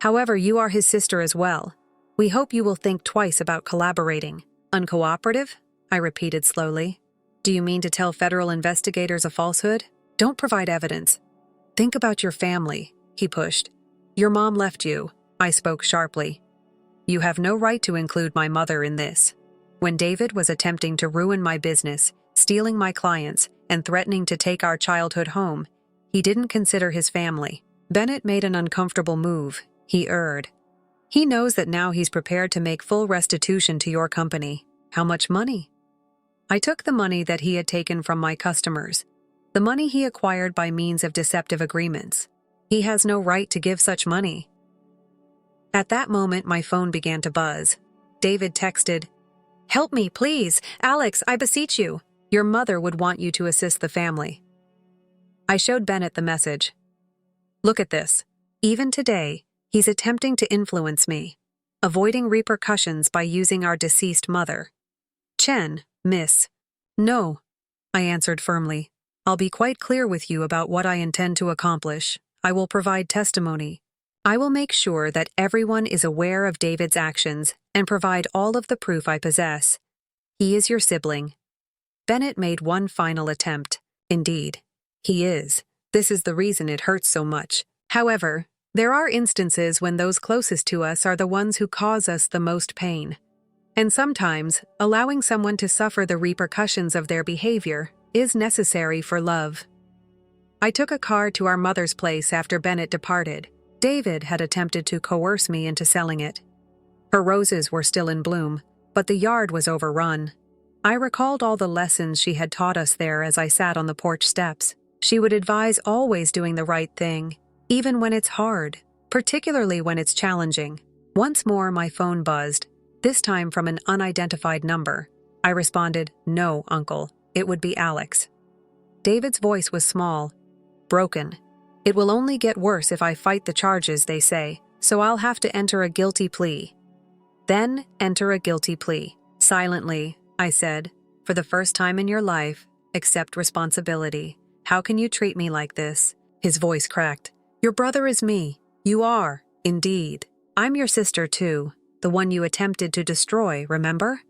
A: However, you are his sister as well. We hope you will think twice about collaborating. Uncooperative? I repeated slowly. Do you mean to tell federal investigators a falsehood? Don't provide evidence. Think about your family, he pushed. Your mom left you, I spoke sharply. You have no right to include my mother in this. When David was attempting to ruin my business, stealing my clients, and threatening to take our childhood home, he didn't consider his family. Bennett made an uncomfortable move. He erred. He knows that now he's prepared to make full restitution to your company. How much money? I took the money that he had taken from my customers, the money he acquired by means of deceptive agreements. He has no right to give such money. At that moment, my phone began to buzz. David texted, "Help me, please. Alex, I beseech you. Your mother would want you to assist the family." I showed Bennett the message. "Look at this. Even today, he's attempting to influence me, avoiding repercussions by using our deceased mother." "Chen, miss." "No," I answered firmly. "I'll be quite clear with you about what I intend to accomplish. I will provide testimony. I will make sure that everyone is aware of David's actions and provide all of the proof I possess. He is your sibling." Bennett made one final attempt. "Indeed, he is. This is the reason it hurts so much. However, there are instances when those closest to us are the ones who cause us the most pain. And sometimes, allowing someone to suffer the repercussions of their behavior is necessary for love." I took a car to our mother's place after Bennett departed. David had attempted to coerce me into selling it. Her roses were still in bloom, but the yard was overrun. I recalled all the lessons she had taught us there as I sat on the porch steps. She would advise always doing the right thing, even when it's hard, particularly when it's challenging. Once more, my phone buzzed, this time from an unidentified number. I responded, "No, Uncle. It would be Alex." David's voice was small, broken. "It will only get worse if I fight the charges, they say, so I'll have to enter a guilty plea." "Then enter a guilty plea." Silently, I said, "For the first time in your life, accept responsibility. How can you treat me like this?" His voice cracked. "Your brother is me." "You are, indeed. I'm your sister too, the one you attempted to destroy, remember?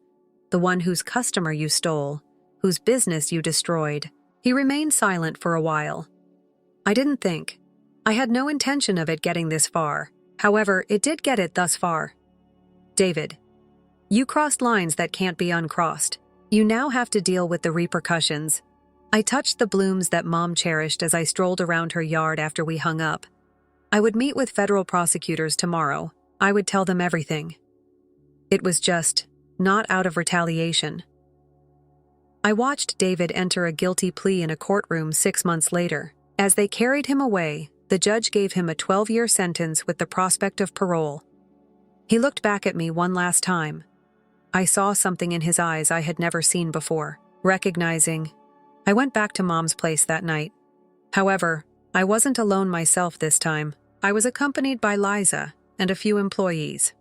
A: The one whose customer you stole, whose business you destroyed." He remained silent for a while. I didn't think. I had no intention of it getting this far. However, it did get it thus far. "David, you crossed lines that can't be uncrossed. You now have to deal with the repercussions." I touched the blooms that Mom cherished as I strolled around her yard after we hung up. I would meet with federal prosecutors tomorrow. I would tell them everything. It was just not out of retaliation. I watched David enter a guilty plea in a courtroom 6 months later. As they carried him away, the judge gave him a 12-year sentence with the prospect of parole. He looked back at me one last time. I saw something in his eyes I had never seen before, recognizing. I went back to Mom's place that night. However, I wasn't alone myself this time. I was accompanied by Liza and a few employees.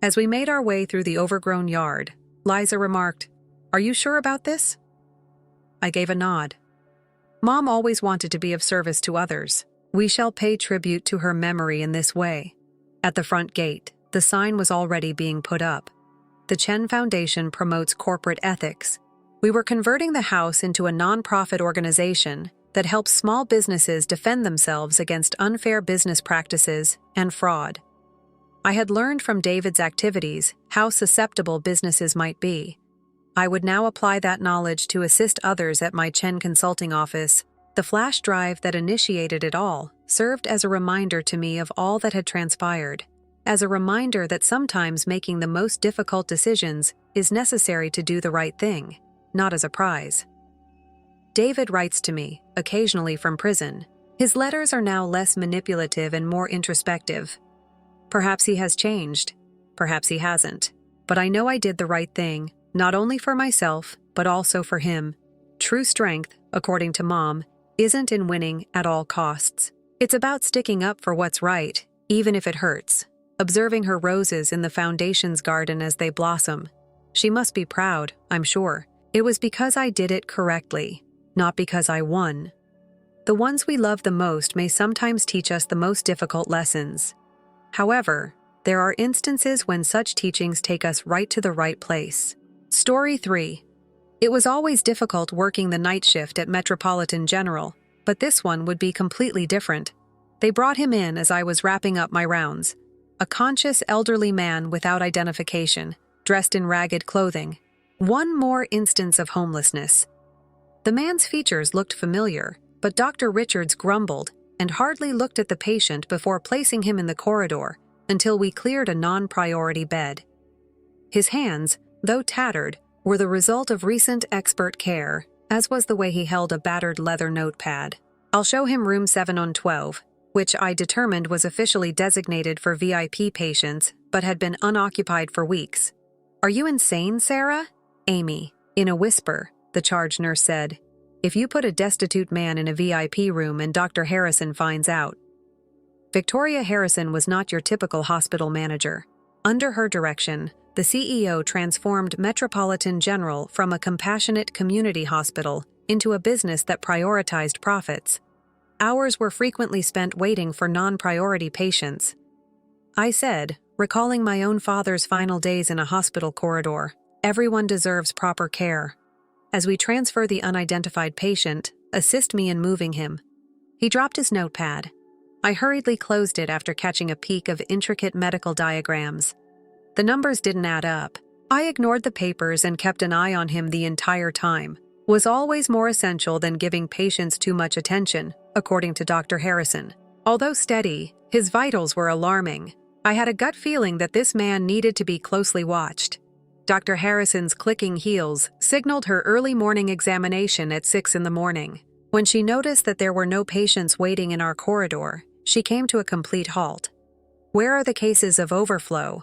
A: As we made our way through the overgrown yard, Liza remarked, "Are you sure about this?" I gave a nod. Mom always wanted to be of service to others. We shall pay tribute to her memory in this way. At the front gate, the sign was already being put up. The Chen Foundation promotes corporate ethics. We were converting the house into a nonprofit organization that helps small businesses defend themselves against unfair business practices and fraud. I had learned from David's activities how susceptible businesses might be. I would now apply that knowledge to assist others at my Chen consulting office. The flash drive that initiated it all served as a reminder to me of all that had transpired, as a reminder that sometimes making the most difficult decisions is necessary to do the right thing, not as a prize. David writes to me, occasionally from prison. His letters are now less manipulative and more introspective. Perhaps he has changed, perhaps he hasn't, but I know I did the right thing, not only for myself, but also for him. True strength, according to Mom, isn't in winning at all costs. It's about sticking up for what's right, even if it hurts. Observing her roses in the Foundation's garden as they blossom. She must be proud, I'm sure. It was because I did it correctly, not because I won. The ones we love the most may sometimes teach us the most difficult lessons. However, there are instances when such teachings take us right to the right place. Story 3. It was always difficult working the night shift at Metropolitan General, but this one would be completely different. They brought him in as I was wrapping up my rounds. A conscious elderly man without identification, dressed in ragged clothing. One more instance of homelessness. The man's features looked familiar, but Dr. Richards grumbled and hardly looked at the patient before placing him in the corridor until we cleared a non-priority bed. His hands, though tattered, were the result of recent expert care, as was the way he held a battered leather notepad. I'll show him room 7 on 12, which I determined was officially designated for VIP patients but had been unoccupied for weeks. Are you insane, Sarah? Amy, in a whisper, the charge nurse said. If you put a destitute man in a VIP room and Dr. Harrison finds out. Victoria Harrison was not your typical hospital manager. Under her direction, the CEO transformed Metropolitan General from a compassionate community hospital into a business that prioritized profits. Hours were frequently spent waiting for non-priority patients. I said, recalling my own father's final days in a hospital corridor, everyone deserves proper care. As we transfer the unidentified patient, assist me in moving him. He dropped his notepad. I hurriedly closed it after catching a peek of intricate medical diagrams. The numbers didn't add up. I ignored the papers and kept an eye on him the entire time. Was always more essential than giving patients too much attention, according to Dr. Harrison. Although steady, his vitals were alarming. I had a gut feeling that this man needed to be closely watched. Dr. Harrison's clicking heels signaled her early morning examination at 6 in the morning. When she noticed that there were no patients waiting in our corridor, she came to a complete halt. Where are the cases of overflow?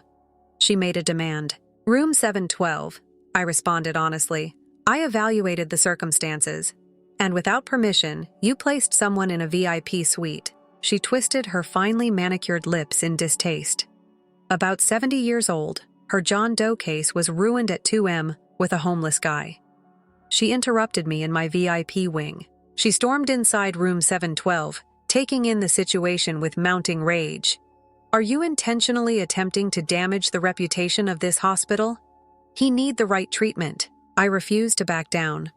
A: She made a demand. Room 712, I responded honestly. I evaluated the circumstances, and without permission, you placed someone in a VIP suite. She twisted her finely manicured lips in distaste. About 70 years old, her John Doe case was ruined at 2M with a homeless guy. She interrupted me in my VIP wing. She stormed inside room 712, taking in the situation with mounting rage. Are you intentionally attempting to damage the reputation of this hospital? He need the right treatment. I refused to back down.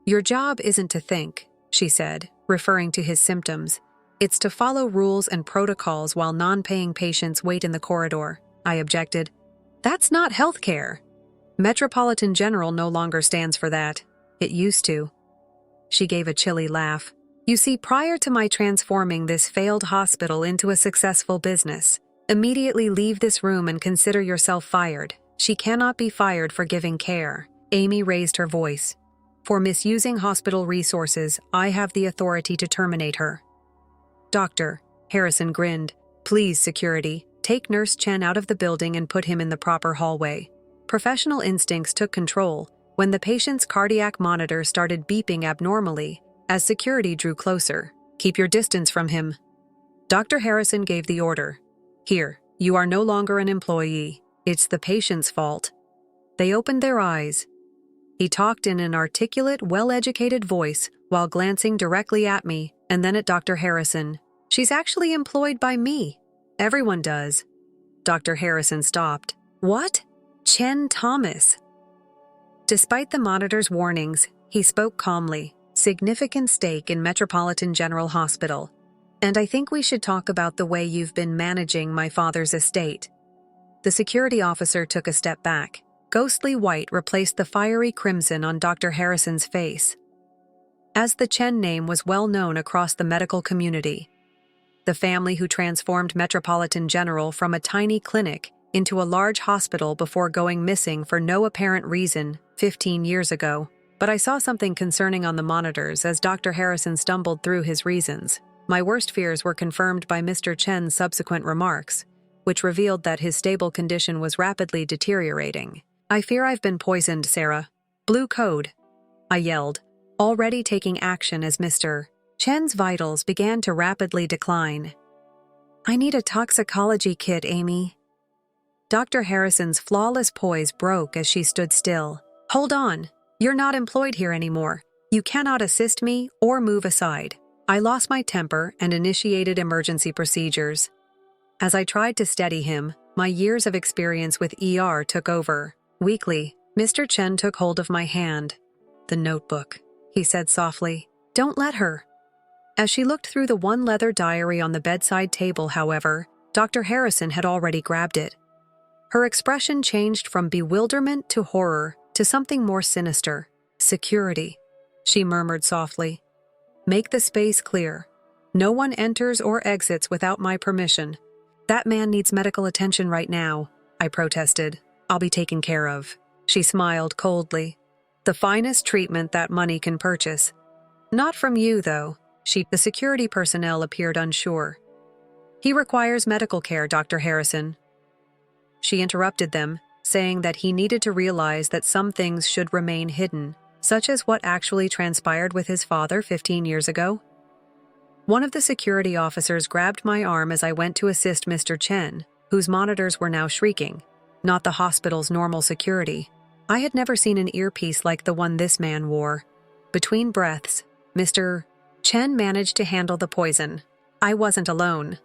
A: Your job isn't to think, she said, referring to his symptoms. It's to follow rules and protocols while non-paying patients wait in the corridor, I objected. That's not healthcare. Metropolitan General no longer stands for that. It used to. She gave a chilly laugh. You see, prior to my transforming this failed hospital into a successful business, immediately leave this room and consider yourself fired. She cannot be fired for giving care. Amy raised her voice. For misusing hospital resources, I have the authority to terminate her. Doctor, Harrison grinned. Please, security, take Nurse Chen out of the building and put him in the proper hallway. Professional instincts took control when the patient's cardiac monitor started beeping abnormally as security drew closer. Keep your distance from him. Dr. Harrison gave the order. Here, you are no longer an employee. It's the patient's fault. They opened their eyes. He talked in an articulate, well-educated voice while glancing directly at me and then at Dr. Harrison. She's actually employed by me. Everyone does. Dr. Harrison stopped. What? Chen Thomas. Despite the monitor's warnings, he spoke calmly. Significant stake in Metropolitan General Hospital. And I think we should talk about the way you've been managing my father's estate. The security officer took a step back. Ghostly white replaced the fiery crimson on Dr. Harrison's face. As the Chen name was well known across the medical community, the family who transformed Metropolitan General from a tiny clinic into a large hospital before going missing for no apparent reason 15 years ago. But I saw something concerning on the monitors as Dr. Harrison stumbled through his reasons. My worst fears were confirmed by Mr. Chen's subsequent remarks, which revealed that his stable condition was rapidly deteriorating. I fear I've been poisoned, Sarah. Blue code, I yelled, already taking action as Mr. Chen's vitals began to rapidly decline. I need a toxicology kit, Amy. Dr. Harrison's flawless poise broke as she stood still. Hold on. You're not employed here anymore. You cannot assist me or move aside. I lost my temper and initiated emergency procedures. As I tried to steady him, my years of experience with ER took over. Weakly, Mr. Chen took hold of my hand. The notebook, he said softly. Don't let her. As she looked through the one leather diary on the bedside table, however, Dr. Harrison had already grabbed it. Her expression changed from bewilderment to horror to something more sinister. Security, she murmured softly. Make the space clear. No one enters or exits without my permission. That man needs medical attention right now, I protested. I'll be taken care of. She smiled coldly. The finest treatment that money can purchase. Not from you, though. The security personnel appeared unsure. He requires medical care, Dr. Harrison. She interrupted them, saying that he needed to realize that some things should remain hidden, such as what actually transpired with his father 15 years ago. One of the security officers grabbed my arm as I went to assist Mr. Chen, whose monitors were now shrieking, not the hospital's normal security. I had never seen an earpiece like the one this man wore. Between breaths, Mr. Chen managed to handle the poison. I wasn't alone.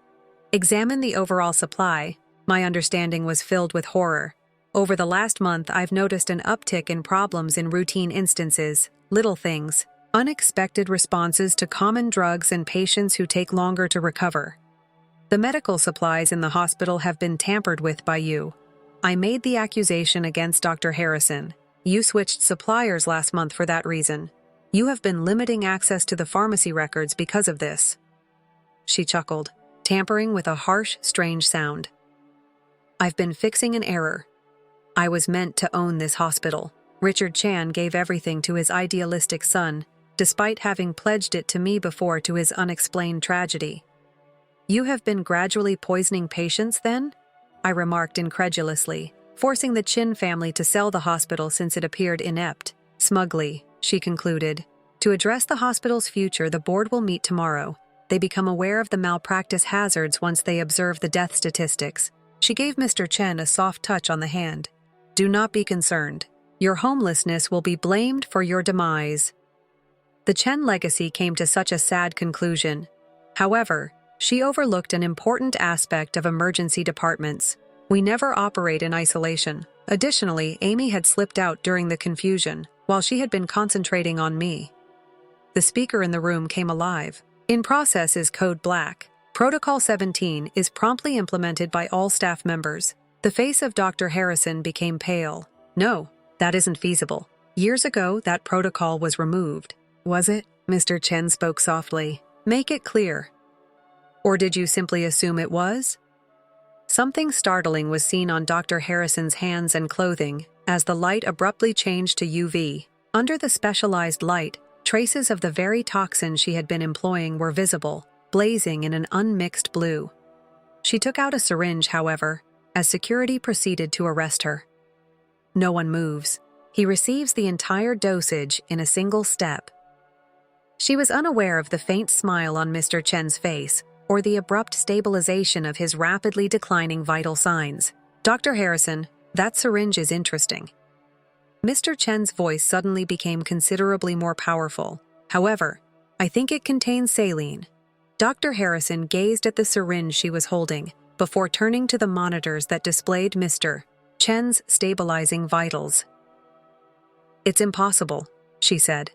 A: Examine the overall supply. My understanding was filled with horror. Over the last month, I've noticed an uptick in problems in routine instances, little things, unexpected responses to common drugs and patients who take longer to recover. The medical supplies in the hospital have been tampered with by you. I made the accusation against Dr. Harrison. You switched suppliers last month for that reason. You have been limiting access to the pharmacy records because of this. She chuckled, tampering with a harsh, strange sound. I've been fixing an error. I was meant to own this hospital. Richard Chan gave everything to his idealistic son, despite having pledged it to me before to his unexplained tragedy. You have been gradually poisoning patients, then? I remarked incredulously, forcing the Chin family to sell the hospital since it appeared inept. Smugly, she concluded. To address the hospital's future, the board will meet tomorrow. They become aware of the malpractice hazards once they observe the death statistics. She gave Mr. Chen a soft touch on the hand. Do not be concerned. Your homelessness will be blamed for your demise. The Chen legacy came to such a sad conclusion. However, she overlooked an important aspect of emergency departments. We never operate in isolation. Additionally, Amy had slipped out during the confusion, while she had been concentrating on me. The speaker in the room came alive. In process is Code Black. Protocol 17 is promptly implemented by all staff members. The face of Dr. Harrison became pale. No, that isn't feasible. Years ago, that protocol was removed. Was it? Mr. Chen spoke softly. Make it clear. Or did you simply assume it was? Something startling was seen on Dr. Harrison's hands and clothing as the light abruptly changed to UV. Under the specialized light, traces of the very toxin she had been employing were visible, blazing in an unmixed blue. She took out a syringe, however, as security proceeded to arrest her. No one moves. He receives the entire dosage in a single step. She was unaware of the faint smile on Mr. Chen's face or the abrupt stabilization of his rapidly declining vital signs. Dr. Harrison, that syringe is interesting. Mr. Chen's voice suddenly became considerably more powerful. However, I think it contains saline. Dr. Harrison gazed at the syringe she was holding before turning to the monitors that displayed Mr. Chen's stabilizing vitals. It's impossible, she said.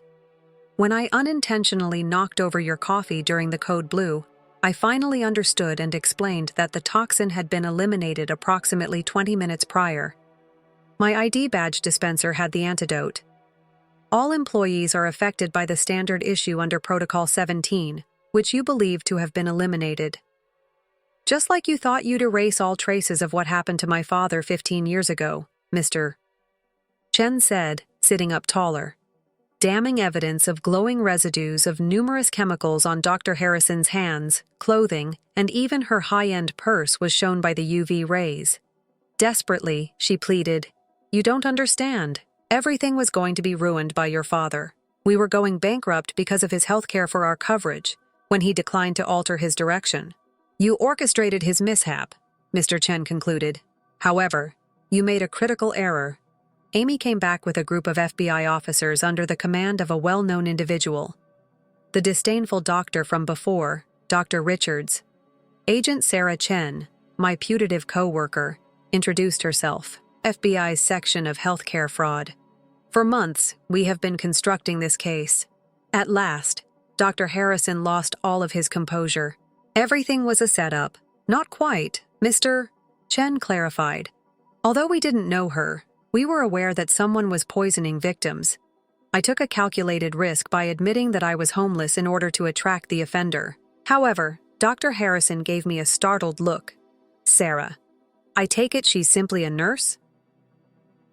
A: When I unintentionally knocked over your coffee during the Code Blue, I finally understood and explained that the toxin had been eliminated approximately 20 minutes prior. My ID badge dispenser had the antidote. All employees are affected by the standard issue under Protocol 17, which you believe to have been eliminated. Just like you thought you'd erase all traces of what happened to my father 15 years ago, Mr. Chen said, sitting up taller. Damning evidence of glowing residues of numerous chemicals on Dr. Harrison's hands, clothing, and even her high-end purse was shown by the UV rays. Desperately, she pleaded, "You don't understand. Everything was going to be ruined by your father. We were going bankrupt because of his health care for our coverage, when he declined to alter his direction. You orchestrated his mishap," Mr. Chen concluded. However, you made a critical error. Amy came back with a group of FBI officers under the command of a well-known individual. The disdainful doctor from before, Dr. Richards. Agent Sarah Chen, my putative co-worker, introduced herself, FBI's section of healthcare fraud. For months, we have been constructing this case. At last, Dr. Harrison lost all of his composure. Everything was a setup. Not quite, Mr. Chen clarified. Although we didn't know her, we were aware that someone was poisoning victims. I took a calculated risk by admitting that I was homeless in order to attract the offender. However, Dr. Harrison gave me a startled look. "Sarah, I take it she's simply a nurse?"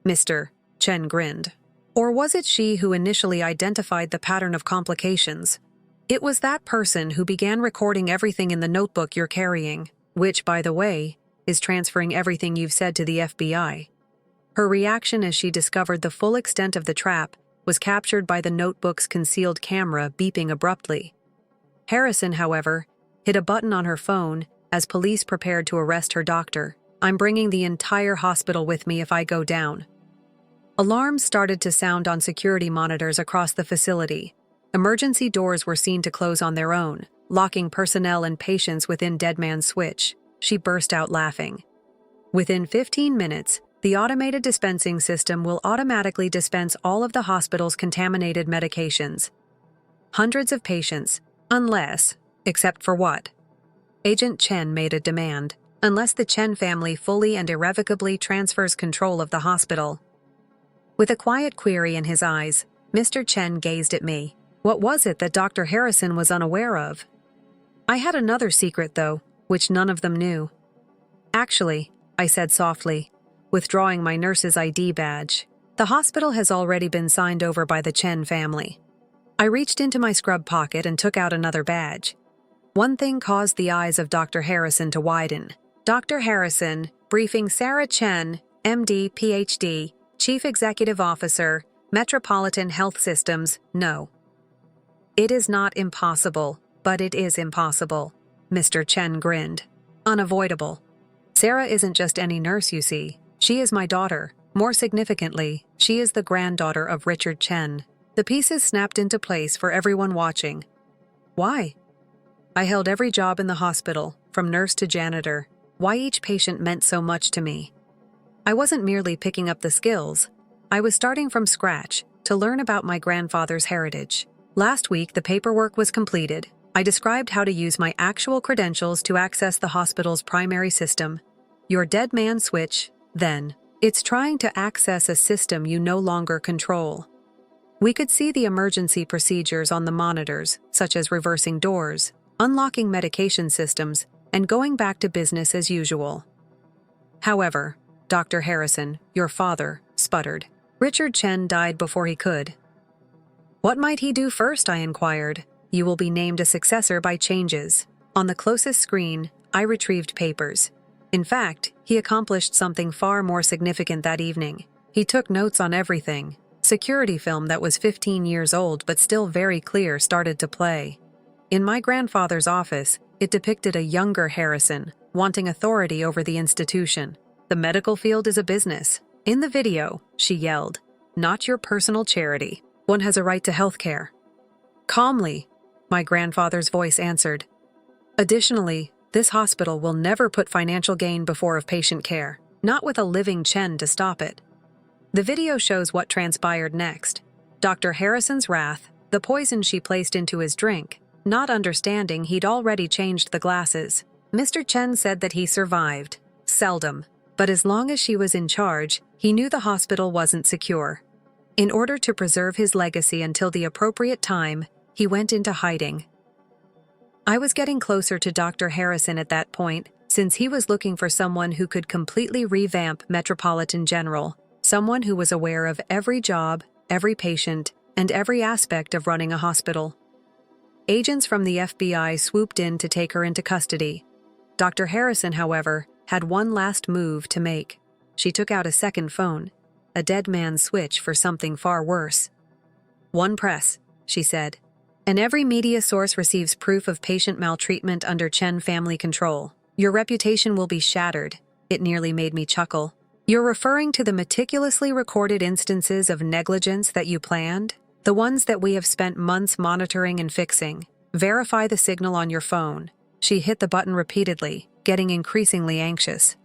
A: Mr. Chen grinned. Or was it she who initially identified the pattern of complications? It was that person who began recording everything in the notebook you're carrying, which, by the way, is transferring everything you've said to the FBI. Her reaction as she discovered the full extent of the trap was captured by the notebook's concealed camera beeping abruptly. Harrison, however, hit a button on her phone as police prepared to arrest her doctor. "I'm bringing the entire hospital with me if I go down." Alarms started to sound on security monitors across the facility. Emergency doors were seen to close on their own, locking personnel and patients within Dead Man's Switch. She burst out laughing. Within 15 minutes, the automated dispensing system will automatically dispense all of the hospital's contaminated medications. Hundreds of patients, except for what? Agent Chen made a demand, unless the Chen family fully and irrevocably transfers control of the hospital. With a quiet query in his eyes, Mr. Chen gazed at me. What was it that Dr. Harrison was unaware of? I had another secret, though, which none of them knew. "Actually," I said softly, withdrawing my nurse's ID badge, "the hospital has already been signed over by the Chen family." I reached into my scrub pocket and took out another badge. One thing caused the eyes of Dr. Harrison to widen. "Dr. Harrison, briefing Sarah Chen, MD, PhD, Chief Executive Officer, Metropolitan Health Systems, no." "It is not impossible, but it is impossible," Mr. Chen grinned. "Unavoidable. Sarah isn't just any nurse, you see. She is my daughter. More significantly, she is the granddaughter of Richard Chen." The pieces snapped into place for everyone watching. "Why?" I held every job in the hospital, from nurse to janitor. Why each patient meant so much to me. I wasn't merely picking up the skills. I was starting from scratch to learn about my grandfather's heritage. Last week, the paperwork was completed. I described how to use my actual credentials to access the hospital's primary system. Your Dead Man Switch, then. It's trying to access a system you no longer control. We could see the emergency procedures on the monitors, such as reversing doors, unlocking medication systems, and going back to business as usual. However, Dr. Harrison, your father, sputtered. Richard Chen died before he could. "What might he do first?" I inquired. "You will be named a successor by changes." On the closest screen, I retrieved papers. In fact, he accomplished something far more significant that evening. He took notes on everything. Security film that was 15 years old but still very clear started to play. In my grandfather's office, it depicted a younger Harrison, wanting authority over the institution. "The medical field is a business. In the video," she yelled, "not your personal charity. One has a right to health care." Calmly, my grandfather's voice answered. "Additionally, this hospital will never put financial gain before of patient care, not with a living Chen to stop it." The video shows what transpired next. Dr. Harrison's wrath, the poison she placed into his drink, not understanding he'd already changed the glasses. Mr. Chen said that he survived. Seldom. But as long as she was in charge, he knew the hospital wasn't secure. In order to preserve his legacy until the appropriate time, he went into hiding. I was getting closer to Dr. Harrison at that point, since he was looking for someone who could completely revamp Metropolitan General, someone who was aware of every job, every patient, and every aspect of running a hospital. Agents from the FBI swooped in to take her into custody. Dr. Harrison, however, had one last move to make. She took out a second phone, a Dead Man's Switch for something far worse. "One press," she said, "and every media source receives proof of patient maltreatment under Chen family control. Your reputation will be shattered." It nearly made me chuckle. "You're referring to the meticulously recorded instances of negligence that you planned? The ones that we have spent months monitoring and fixing. Verify the signal on your phone." She hit the button repeatedly, getting increasingly anxious.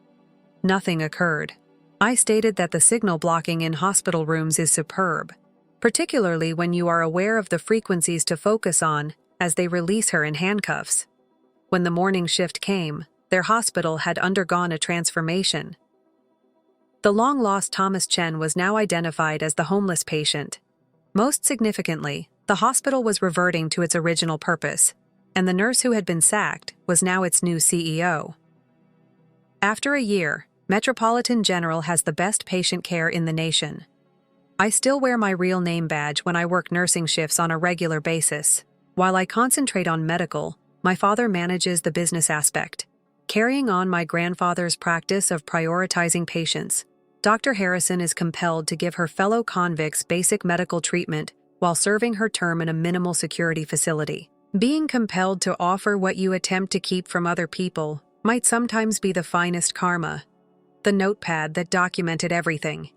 A: Nothing occurred. I stated that the signal blocking in hospital rooms is superb, particularly when you are aware of the frequencies to focus on as they release her in handcuffs. When the morning shift came, their hospital had undergone a transformation. The long-lost Thomas Chen was now identified as the homeless patient. Most significantly, the hospital was reverting to its original purpose, and the nurse who had been sacked was now its new CEO. After a year, Metropolitan General has the best patient care in the nation. I still wear my real name badge when I work nursing shifts on a regular basis. While I concentrate on medical, my father manages the business aspect. Carrying on my grandfather's practice of prioritizing patients, Dr. Harrison is compelled to give her fellow convicts basic medical treatment while serving her term in a minimal security facility. Being compelled to offer what you attempt to keep from other people might sometimes be the finest karma. The notepad that documented everything.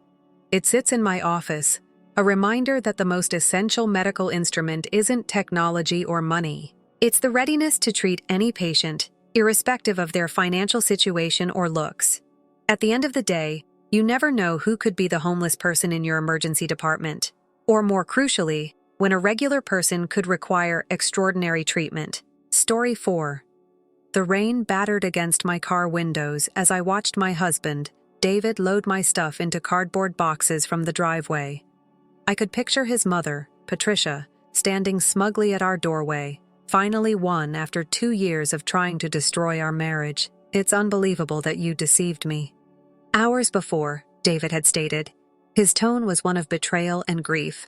A: It sits in my office, a reminder that the most essential medical instrument isn't technology or money. It's the readiness to treat any patient, irrespective of their financial situation or looks. At the end of the day, you never know who could be the homeless person in your emergency department, or more crucially, when a regular person could require extraordinary treatment. Story 4. The rain battered against my car windows as I watched my husband, David, load my stuff into cardboard boxes from the driveway. I could picture his mother, Patricia, standing smugly at our doorway, finally won after 2 years of trying to destroy our marriage. It's unbelievable that you deceived me. Hours before, David had stated. His tone was one of betrayal and grief.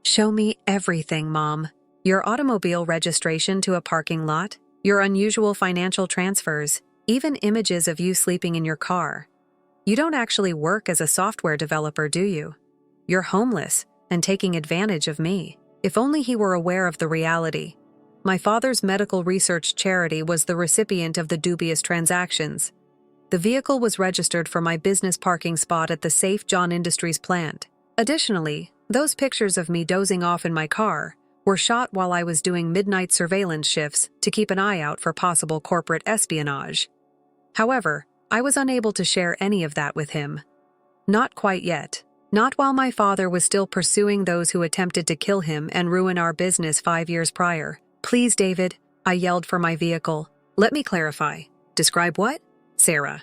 A: Show me everything, Mom. Your automobile registration to a parking lot, your unusual financial transfers, even images of you sleeping in your car. You don't actually work as a software developer, do you? You're homeless and taking advantage of me. If only he were aware of the reality. My father's medical research charity was the recipient of the dubious transactions. The vehicle was registered for my business parking spot at the Safe John Industries plant. Additionally, those pictures of me dozing off in my car were shot while I was doing midnight surveillance shifts to keep an eye out for possible corporate espionage. However, I was unable to share any of that with him. Not quite yet. Not while my father was still pursuing those who attempted to kill him and ruin our business 5 years prior. Please, David, I yelled for my vehicle. Let me clarify. Describe what? Sarah.